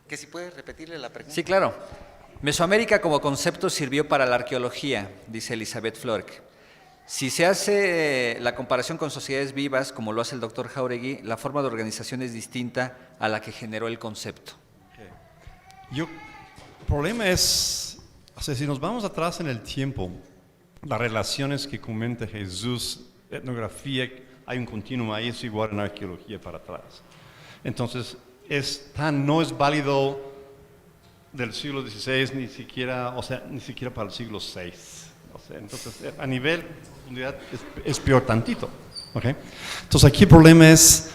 Que si puedes repetirle la pregunta. Sí, claro. Mesoamérica como concepto sirvió para la arqueología, dice Elizabeth Florek. Si se hace la comparación con sociedades vivas, como lo hace el doctor Jáuregui, la forma de organización es distinta a la que generó el concepto. El problema es, o sea, si nos vamos atrás en el tiempo, las relaciones que comenta Jesús, etnografía, hay un continuum ahí, es igual en arqueología para atrás. Entonces, no es válido del siglo XVI, ni siquiera para el siglo VI. O sea, entonces, a nivel de profundidad es peor tantito. ¿Okay? Entonces, aquí el problema es,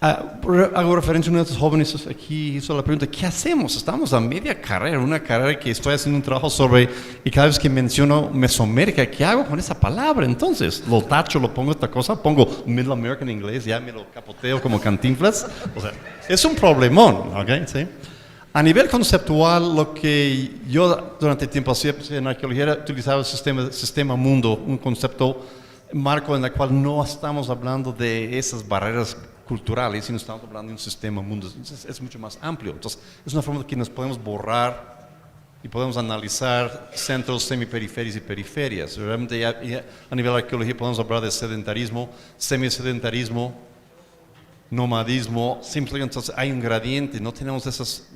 hago referencia a uno de estos jóvenes aquí, hizo la pregunta, ¿qué hacemos? Estamos a media carrera, una carrera que estoy haciendo un trabajo sobre, y cada vez que menciono Mesoamérica, ¿qué hago con esa palabra? Entonces, lo tacho, lo pongo esta cosa, pongo Middle America en inglés, ya me lo capoteo como Cantinflas. O sea, es un problemón, ¿ok? ¿Sí? A nivel conceptual, lo que yo durante tiempo hacía en arqueología era utilizar el sistema mundo, un concepto marco en el cual no estamos hablando de esas barreras culturales, sino estamos hablando de un sistema mundo. Entonces, es mucho más amplio. Entonces, es una forma que nos podemos borrar y podemos analizar centros, semiperiferias y periferias. Realmente ya a nivel de arqueología podemos hablar de sedentarismo, semisedentarismo, nomadismo, simplemente entonces hay un gradiente, no tenemos esas,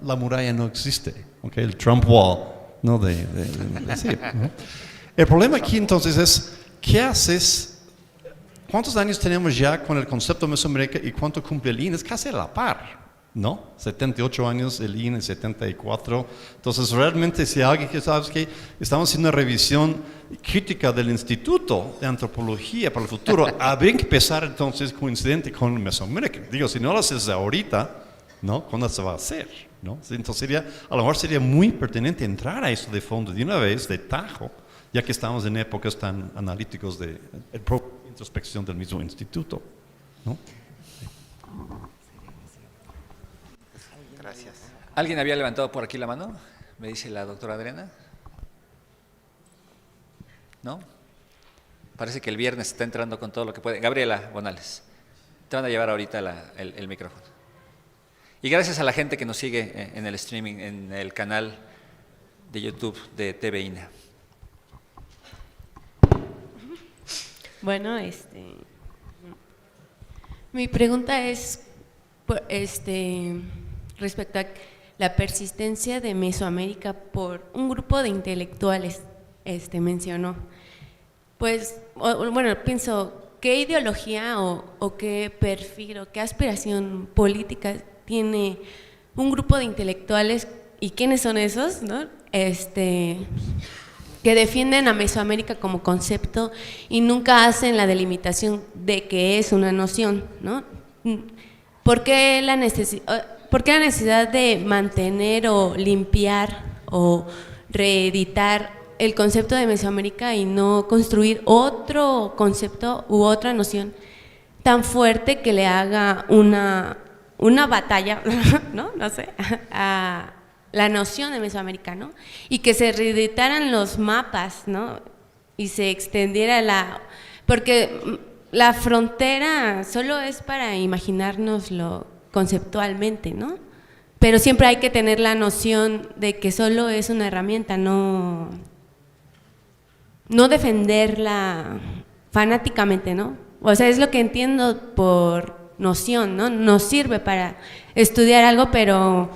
la muralla no existe, ¿okay? El Trump Wall, no sí, ¿no? El problema aquí entonces es, ¿qué haces? ¿Cuántos años tenemos ya con el concepto de Mesoamérica y cuánto cumple el INE? Es casi a la par, ¿no? 78 años, el INE 74. Entonces, realmente, si alguien que sabes que estamos haciendo una revisión crítica del Instituto de Antropología para el futuro, habría que empezar entonces coincidente con Mesoamérica. Digo, si no lo haces ahorita, ¿no? ¿Cuándo se va a hacer? ¿No? Entonces, a lo mejor sería muy pertinente entrar a eso de fondo de una vez, de tajo, ya que estamos en épocas tan analíticos de introspección del mismo instituto, ¿no? Gracias. ¿Alguien había levantado por aquí la mano? Me dice la doctora Adriana. ¿No? Parece que el viernes está entrando con todo lo que puede. Gabriela Bonales, te van a llevar ahorita el micrófono. Y gracias a la gente que nos sigue en el streaming, en el canal de YouTube de TV INA. Bueno, mi pregunta es respecto a la persistencia de Mesoamérica por un grupo de intelectuales, mencionó. Pues, bueno, pienso, ¿qué ideología o qué perfil o qué aspiración política tiene un grupo de intelectuales y quiénes son esos, ¿no? Que defienden a Mesoamérica como concepto y nunca hacen la delimitación de que es una noción, ¿no? ¿Por qué la necesidad de mantener o limpiar o reeditar el concepto de Mesoamérica y no construir otro concepto u otra noción tan fuerte que le haga una batalla, ¿no? No sé, a la noción de Mesoamérica, ¿no? Y que se reeditaran los mapas, ¿no? Y se extendiera porque la frontera solo es para imaginárnoslo conceptualmente, ¿no? Pero siempre hay que tener la noción de que solo es una herramienta, no defenderla fanáticamente, ¿no? O sea, es lo que entiendo por noción, ¿no? Nos sirve para estudiar algo, pero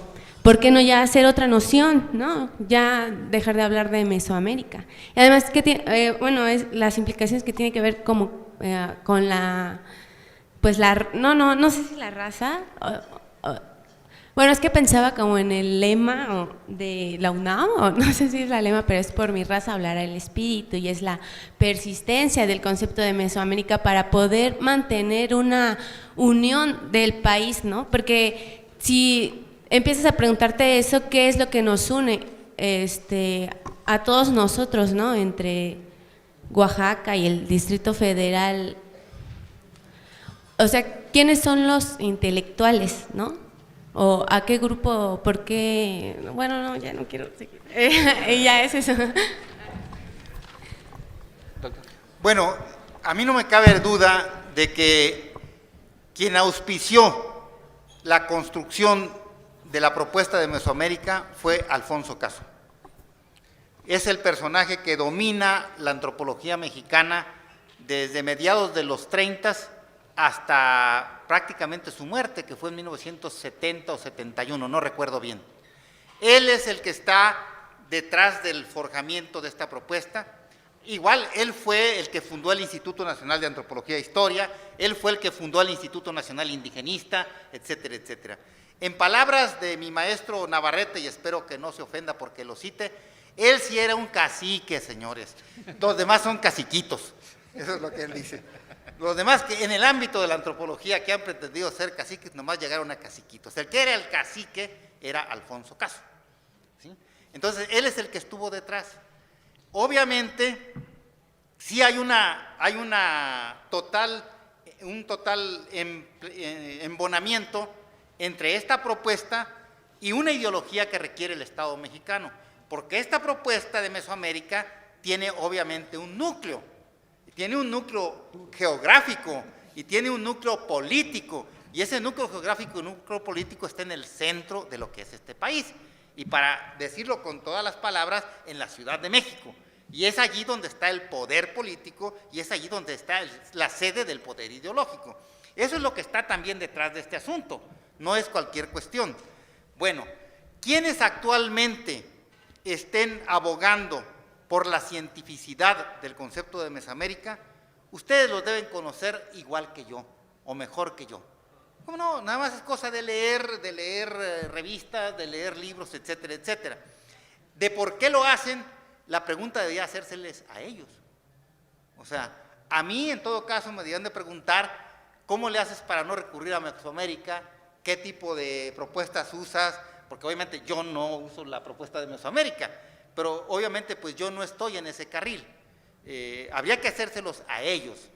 ¿por qué no ya hacer otra noción, ¿no? Ya dejar de hablar de Mesoamérica. Y además, es las implicaciones que tiene que ver como con la, pues no sé si la raza, bueno, es que pensaba como en el lema de la UNAM, o no sé si es la lema, pero es por mi raza hablará el espíritu, y es la persistencia del concepto de Mesoamérica para poder mantener una unión del país, ¿no? Porque si empiezas a preguntarte eso, ¿qué es lo que nos une a todos nosotros, ¿no? Entre Oaxaca y el Distrito Federal. O sea, ¿quiénes son los intelectuales, no? ¿O a qué grupo? ¿Por qué? Bueno, no, ya no quiero seguir. Ya es eso. Bueno, a mí no me cabe duda de que quien auspició la construcción de la propuesta de Mesoamérica fue Alfonso Caso. Es el personaje que domina la antropología mexicana desde mediados de los 30 hasta prácticamente su muerte, que fue en 1970 o 71, no recuerdo bien. Él es el que está detrás del forjamiento de esta propuesta. Igual, él fue el que fundó el Instituto Nacional de Antropología e Historia, él fue el que fundó el Instituto Nacional Indigenista, etcétera, etcétera. En palabras de mi maestro Navarrete, y espero que no se ofenda porque lo cite, él sí era un cacique, señores. Los demás son caciquitos. Eso es lo que él dice. Los demás que en el ámbito de la antropología que han pretendido ser caciques, nomás llegaron a caciquitos. El que era el cacique era Alfonso Caso, ¿sí? Entonces, él es el que estuvo detrás. Obviamente, sí hay un total embonamiento entre esta propuesta y una ideología que requiere el Estado mexicano, porque esta propuesta de Mesoamérica tiene obviamente un núcleo. Tiene un núcleo geográfico y tiene un núcleo político, y ese núcleo geográfico y núcleo político está en el centro de lo que es este país, y para decirlo con todas las palabras, en la Ciudad de México, y es allí donde está el poder político y es allí donde está la sede del poder ideológico. Eso es lo que está también detrás de este asunto, no es cualquier cuestión. Bueno, quienes actualmente estén abogando por la cientificidad del concepto de Mesoamérica, ustedes los deben conocer igual que yo, o mejor que yo. ¿Cómo no? Nada más es cosa de leer revistas, de leer libros, etcétera, etcétera. De por qué lo hacen, la pregunta debería hacérseles a ellos. O sea, a mí en todo caso me deberían de preguntar cómo le haces para no recurrir a Mesoamérica, qué tipo de propuestas usas, porque obviamente yo no uso la propuesta de Mesoamérica, pero obviamente pues yo no estoy en ese carril. Habría que hacérselos a ellos.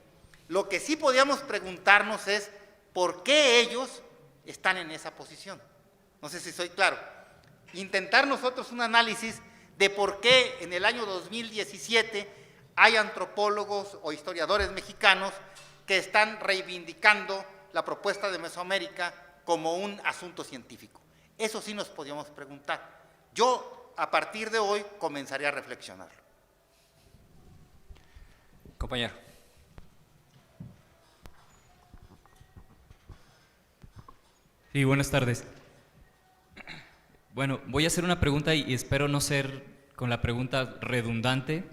Lo que sí podíamos preguntarnos es por qué ellos están en esa posición. No sé si soy claro. Intentar nosotros un análisis de por qué en el año 2017 hay antropólogos o historiadores mexicanos que están reivindicando la propuesta de Mesoamérica como un asunto científico. Eso sí nos podíamos preguntar. Yo, a partir de hoy, comenzaré a reflexionarlo. Compañero. Sí, buenas tardes. Bueno, voy a hacer una pregunta y espero no ser con la pregunta redundante.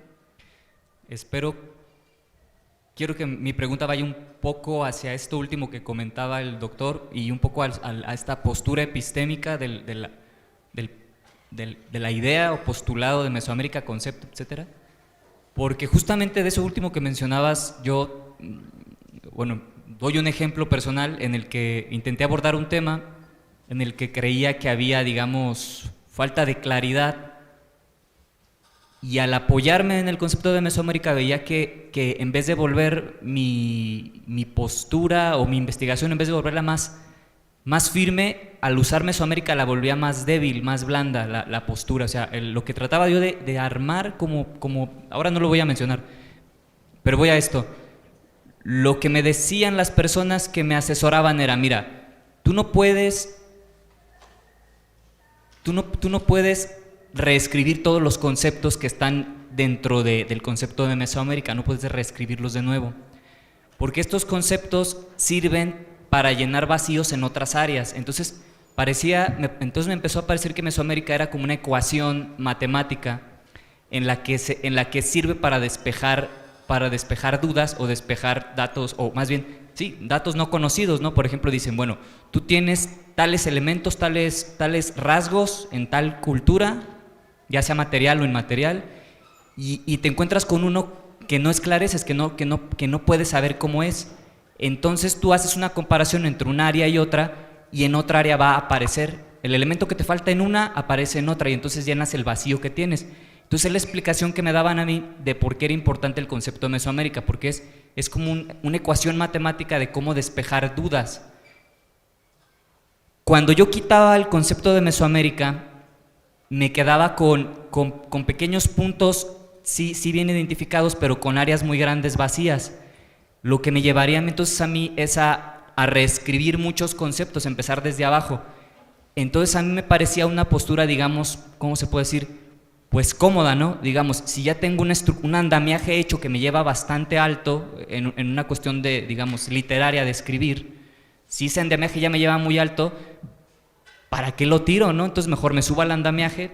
Quiero que mi pregunta vaya un poco hacia esto último que comentaba el doctor y un poco a esta postura epistémica de la idea o postulado de Mesoamérica, concepto, etcétera, porque justamente de eso último que mencionabas, yo, bueno, doy un ejemplo personal en el que intenté abordar un tema en el que creía que había, digamos, falta de claridad, y al apoyarme en el concepto de Mesoamérica veía que en vez de volver mi postura o mi investigación, en vez de volverla más firme, al usar Mesoamérica la volvía más débil, más blanda la postura. O sea, lo que trataba yo de armar como, ahora no lo voy a mencionar, pero voy a esto. Lo que me decían las personas que me asesoraban era, mira, tú no puedes reescribir todos los conceptos que están dentro del concepto de Mesoamérica, no puedes reescribirlos de nuevo, porque estos conceptos sirven para llenar vacíos en otras áreas. Entonces, entonces me empezó a parecer que Mesoamérica era como una ecuación matemática en la que sirve para despejar dudas o despejar datos, o más bien, sí, datos no conocidos, ¿no? Por ejemplo, dicen, bueno, tú tienes tales elementos, tales rasgos en tal cultura, ya sea material o inmaterial, y te encuentras con uno que no esclareces, que no puedes saber cómo es. Entonces tú haces una comparación entre un área y otra, y en otra área va a aparecer el elemento que te falta en una, aparece en otra, y entonces llenas el vacío que tienes. Entonces es la explicación que me daban a mí de por qué era importante el concepto de Mesoamérica, porque es como una ecuación matemática de cómo despejar dudas. Cuando yo quitaba el concepto de Mesoamérica, me quedaba con pequeños puntos, sí bien identificados, pero con áreas muy grandes vacías. Lo que me llevaría entonces a mí es a reescribir muchos conceptos, empezar desde abajo. Entonces a mí me parecía una postura, digamos, ¿cómo se puede decir? Pues cómoda, ¿no? Digamos, si ya tengo un andamiaje hecho que me lleva bastante alto en una cuestión de, digamos, literaria de escribir, si ese andamiaje ya me lleva muy alto, ¿para qué lo tiro, no? Entonces mejor me subo al andamiaje,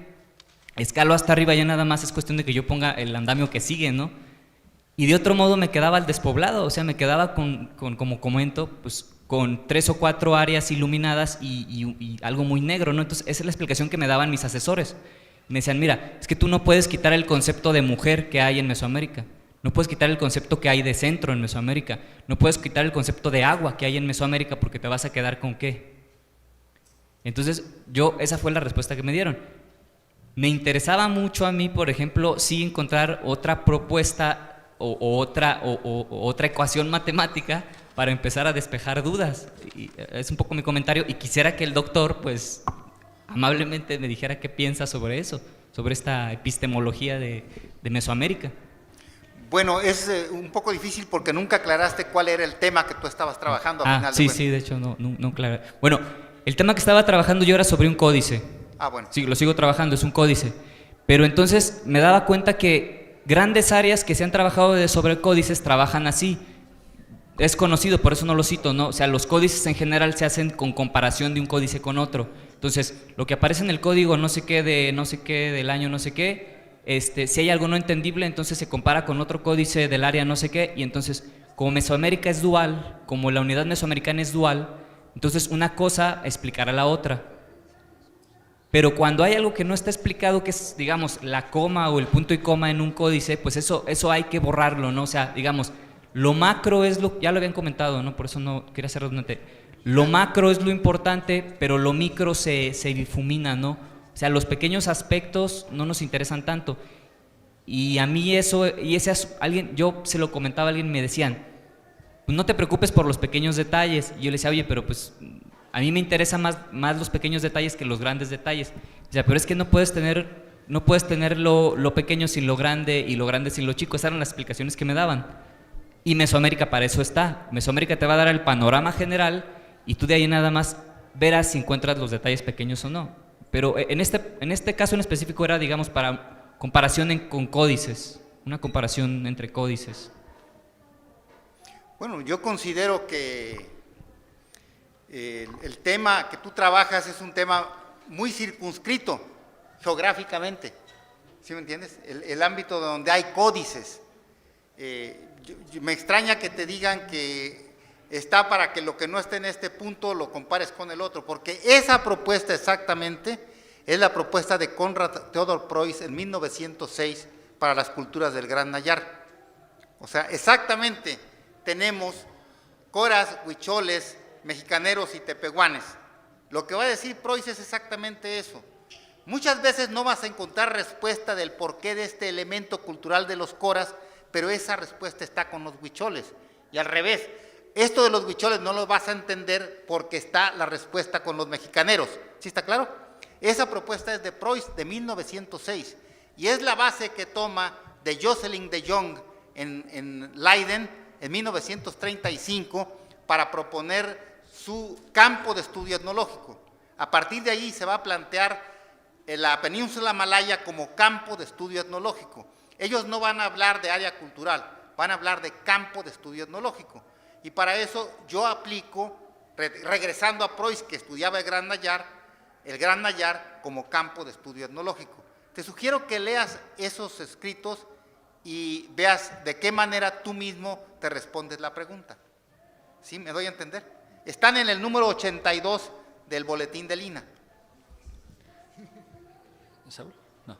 escalo hasta arriba, ya nada más es cuestión de que yo ponga el andamio que sigue, ¿no? Y de otro modo me quedaba al despoblado, o sea, me quedaba como comento, pues con 3 o 4 áreas iluminadas y algo muy negro, ¿no? Entonces esa es la explicación que me daban mis asesores. Me decían, mira, es que tú no puedes quitar el concepto de mujer que hay en Mesoamérica, no puedes quitar el concepto que hay de centro en Mesoamérica, no puedes quitar el concepto de agua que hay en Mesoamérica porque te vas a quedar con ¿qué? Entonces esa fue la respuesta que me dieron. Me interesaba mucho a mí, por ejemplo, sí encontrar otra propuesta o otra ecuación matemática para empezar a despejar dudas. Y es un poco mi comentario y quisiera que el doctor, pues, amablemente me dijera qué piensa sobre eso, sobre esta epistemología de Mesoamérica. Bueno, es un poco difícil porque nunca aclaraste cuál era el tema que tú estabas trabajando. A final sí, de cuentas. sí, de hecho no aclaré. Bueno, el tema que estaba trabajando yo era sobre un códice. Bueno. Sí, lo sigo trabajando, es un códice. Pero entonces me daba cuenta que grandes áreas que se han trabajado sobre códices trabajan así. Es conocido, por eso no lo cito, ¿no? O sea, los códices en general se hacen con comparación de un códice con otro. Entonces, lo que aparece en el código no sé qué, del año no sé qué, si hay algo no entendible, entonces se compara con otro códice del área no sé qué, y entonces, como Mesoamérica es dual, como la unidad mesoamericana es dual, entonces una cosa explicará la otra. Pero cuando hay algo que no está explicado, que es, digamos, la coma o el punto y coma en un códice, pues eso hay que borrarlo, ¿no? O sea, digamos, lo macro es ya lo habían comentado, ¿no? Por eso no quería ser redundante. Lo macro es lo importante, pero lo micro se difumina, ¿no? O sea, los pequeños aspectos no nos interesan tanto. Y a mí yo se lo comentaba a alguien, me decían, pues no te preocupes por los pequeños detalles. Y yo le decía, oye, pero pues a mí me interesan más los pequeños detalles que los grandes detalles. O sea, pero es que no puedes tener lo pequeño sin lo grande y lo grande sin lo chico. Esas eran las explicaciones que me daban. Y Mesoamérica para eso está. Mesoamérica te va a dar el panorama general y tú de ahí nada más verás si encuentras los detalles pequeños o no. Pero en este caso en específico era, digamos, para comparación con códices, una comparación entre códices. Bueno, yo considero que el tema que tú trabajas es un tema muy circunscrito geográficamente, ¿sí me entiendes? El ámbito donde hay códices. Me extraña que te digan que está para que lo que no esté en este punto lo compares con el otro, porque esa propuesta exactamente es la propuesta de Konrad Theodor Preuss en 1906 para las culturas del Gran Nayar. O sea, exactamente tenemos coras, huicholes, mexicaneros y tepehuanes. Lo que va a decir Preuss es exactamente eso. Muchas veces no vas a encontrar respuesta del porqué de este elemento cultural de los coras, pero esa respuesta está con los huicholes. Y al revés, esto de los huicholes no lo vas a entender porque está la respuesta con los mexicaneros. ¿Sí está claro? Esa propuesta es de Preuss de 1906 y es la base que toma de Jocelyn de Jong en Leiden en 1935 para proponer su campo de estudio etnológico. A partir de ahí se va a plantear la península malaya como campo de estudio etnológico. Ellos no van a hablar de área cultural, van a hablar de campo de estudio etnológico. Y para eso yo aplico regresando a Preuss, que estudiaba el Gran Nayar como campo de estudio etnológico. Te sugiero que leas esos escritos y veas de qué manera tú mismo te respondes la pregunta. ¿Sí? ¿Me doy a entender? Están en el número 82 del boletín del INAH. ¿Saúl? No.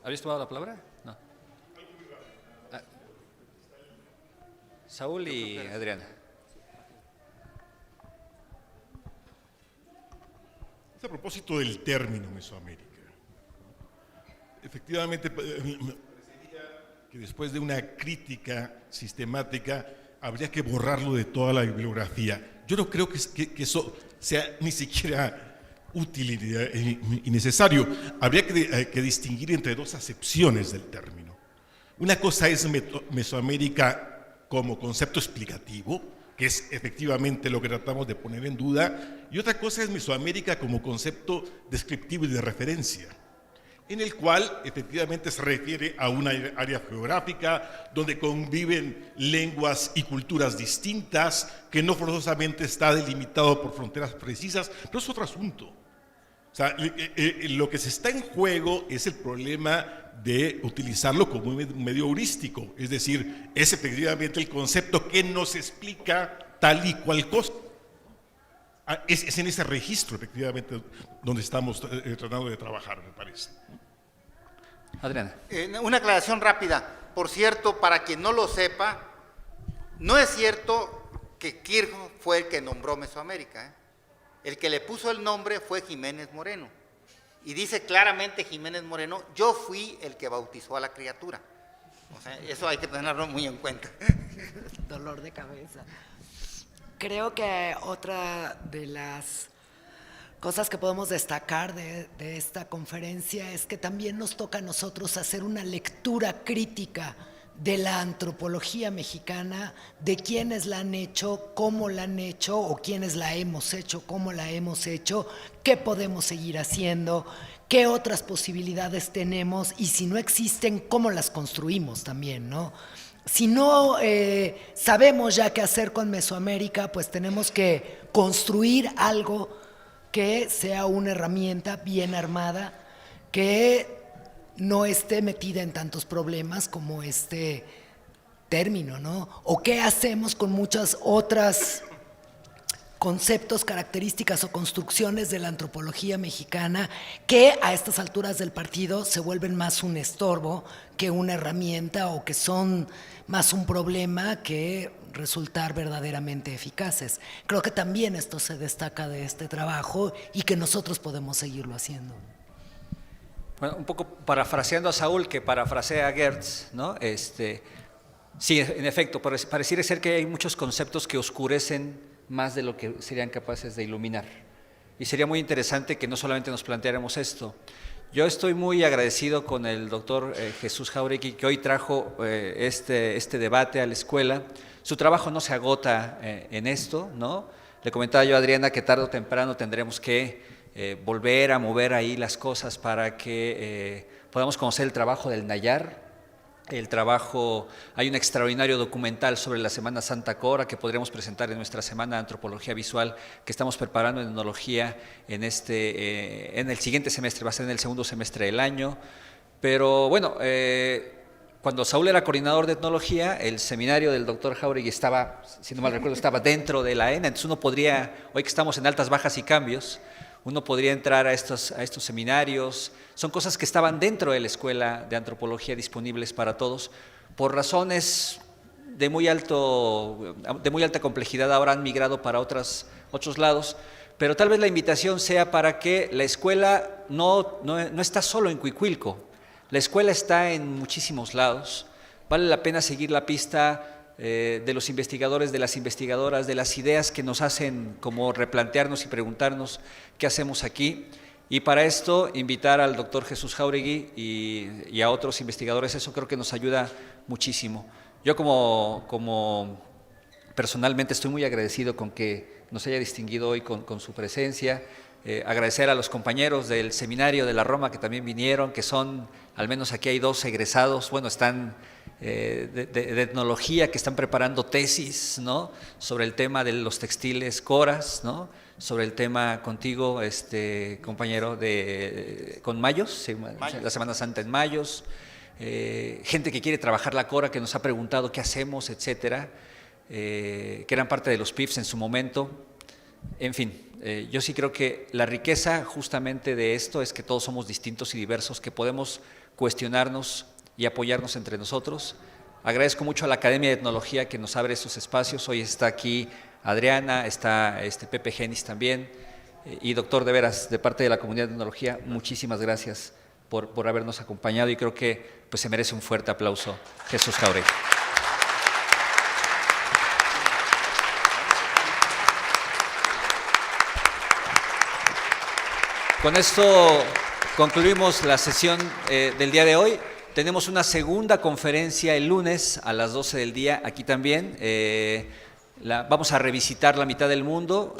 ¿Habías tomado la palabra? No. Saúl y Adriana. A propósito del término Mesoamérica, efectivamente que después de una crítica sistemática habría que borrarlo de toda la bibliografía. Yo no creo que eso sea ni siquiera útil y necesario. Habría que distinguir entre dos acepciones del término. Una cosa es Mesoamérica como concepto explicativo, que es efectivamente lo que tratamos de poner en duda, y otra cosa es Mesoamérica como concepto descriptivo y de referencia, en el cual efectivamente se refiere a una área geográfica donde conviven lenguas y culturas distintas, que no forzosamente está delimitado por fronteras precisas, pero es otro asunto. O sea, lo que se está en juego es el problema de utilizarlo como un medio heurístico, es decir, es efectivamente el concepto que nos explica tal y cual cosa. Es en ese registro, efectivamente, donde estamos tratando de trabajar, me parece. Adriana. Una aclaración rápida. Por cierto, para quien no lo sepa, no es cierto que Kirchhoff fue el que nombró Mesoamérica, ¿eh? El que le puso el nombre fue Jiménez Moreno. Y dice claramente Jiménez Moreno, yo fui el que bautizó a la criatura. O sea, eso hay que tenerlo muy en cuenta. Dolor de cabeza. Creo que otra de las cosas que podemos destacar de esta conferencia es que también nos toca a nosotros hacer una lectura crítica de la antropología mexicana, de quiénes la han hecho, cómo la han hecho, o quiénes la hemos hecho, cómo la hemos hecho, qué podemos seguir haciendo, qué otras posibilidades tenemos, y si no existen, cómo las construimos también, ¿no? Si no sabemos ya qué hacer con Mesoamérica, pues tenemos que construir algo que sea una herramienta bien armada, que no esté metida en tantos problemas como este término, ¿no? O qué hacemos con muchas otras conceptos, características o construcciones de la antropología mexicana que a estas alturas del partido se vuelven más un estorbo que una herramienta, o que son más un problema que resultar verdaderamente eficaces. Creo que también esto se destaca de este trabajo y que nosotros podemos seguirlo haciendo. Bueno, un poco parafraseando a Saúl, que parafrasea a Gertz, ¿no? Sí, en efecto, pareciera ser que hay muchos conceptos que oscurecen más de lo que serían capaces de iluminar. Y sería muy interesante que no solamente nos planteáramos esto. Yo estoy muy agradecido con el doctor Jesús Jáuregui, que hoy trajo este debate a la escuela. Su trabajo no se agota en esto, ¿no? Le comentaba yo a Adriana que tarde o temprano tendremos que volver a mover ahí las cosas para que podamos conocer el trabajo del Nayar. Hay un extraordinario documental sobre la Semana Santa Cora que podremos presentar en nuestra Semana de Antropología Visual que estamos preparando en etnología en el siguiente semestre, va a ser en el segundo semestre del año. Pero bueno, cuando Saúl era coordinador de etnología, el seminario del doctor Jáuregui estaba, si no mal recuerdo, estaba dentro de la ENA, entonces uno podría, hoy que estamos en altas, bajas y cambios, uno podría entrar a estos seminarios. Son cosas que estaban dentro de la Escuela de Antropología disponibles para todos. Por razones de muy alta complejidad ahora han migrado para otros lados, pero tal vez la invitación sea para que la escuela no está solo en Cuicuilco. La escuela está en muchísimos lados. Vale la pena seguir la pista de los investigadores, de las investigadoras, de las ideas que nos hacen como replantearnos y preguntarnos qué hacemos aquí. Y para esto, invitar al doctor Jesús Jáuregui y a otros investigadores, eso creo que nos ayuda muchísimo. Yo como personalmente estoy muy agradecido con que nos haya distinguido hoy con su presencia. Agradecer a los compañeros del seminario de la Roma que también vinieron, que son, al menos aquí hay 2 egresados, bueno, están de etnología que están preparando tesis, ¿no?, sobre el tema de los textiles coras, ¿no?, sobre el tema contigo, compañero, con Mayos, sí, la Semana Santa en Mayos, gente que quiere trabajar la cora, que nos ha preguntado qué hacemos, etcétera, que eran parte de los PIFs en su momento. En fin, yo sí creo que la riqueza justamente de esto es que todos somos distintos y diversos, que podemos cuestionarnos y apoyarnos entre nosotros. Agradezco mucho a la Academia de Etnología que nos abre estos espacios. Hoy está aquí Adriana, está Pepe Genis también, y doctor, de veras, de parte de la comunidad de etnología, muchísimas gracias por habernos acompañado, y creo que pues, se merece un fuerte aplauso Jesús Jauregui. Con esto concluimos la sesión del día de hoy. Tenemos una segunda conferencia el lunes a las 12 del día, aquí también. Vamos a revisitar La mitad del mundo,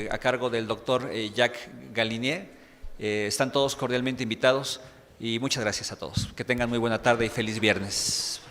a cargo del doctor Jacques Galinier. Están todos cordialmente invitados y muchas gracias a todos. Que tengan muy buena tarde y feliz viernes.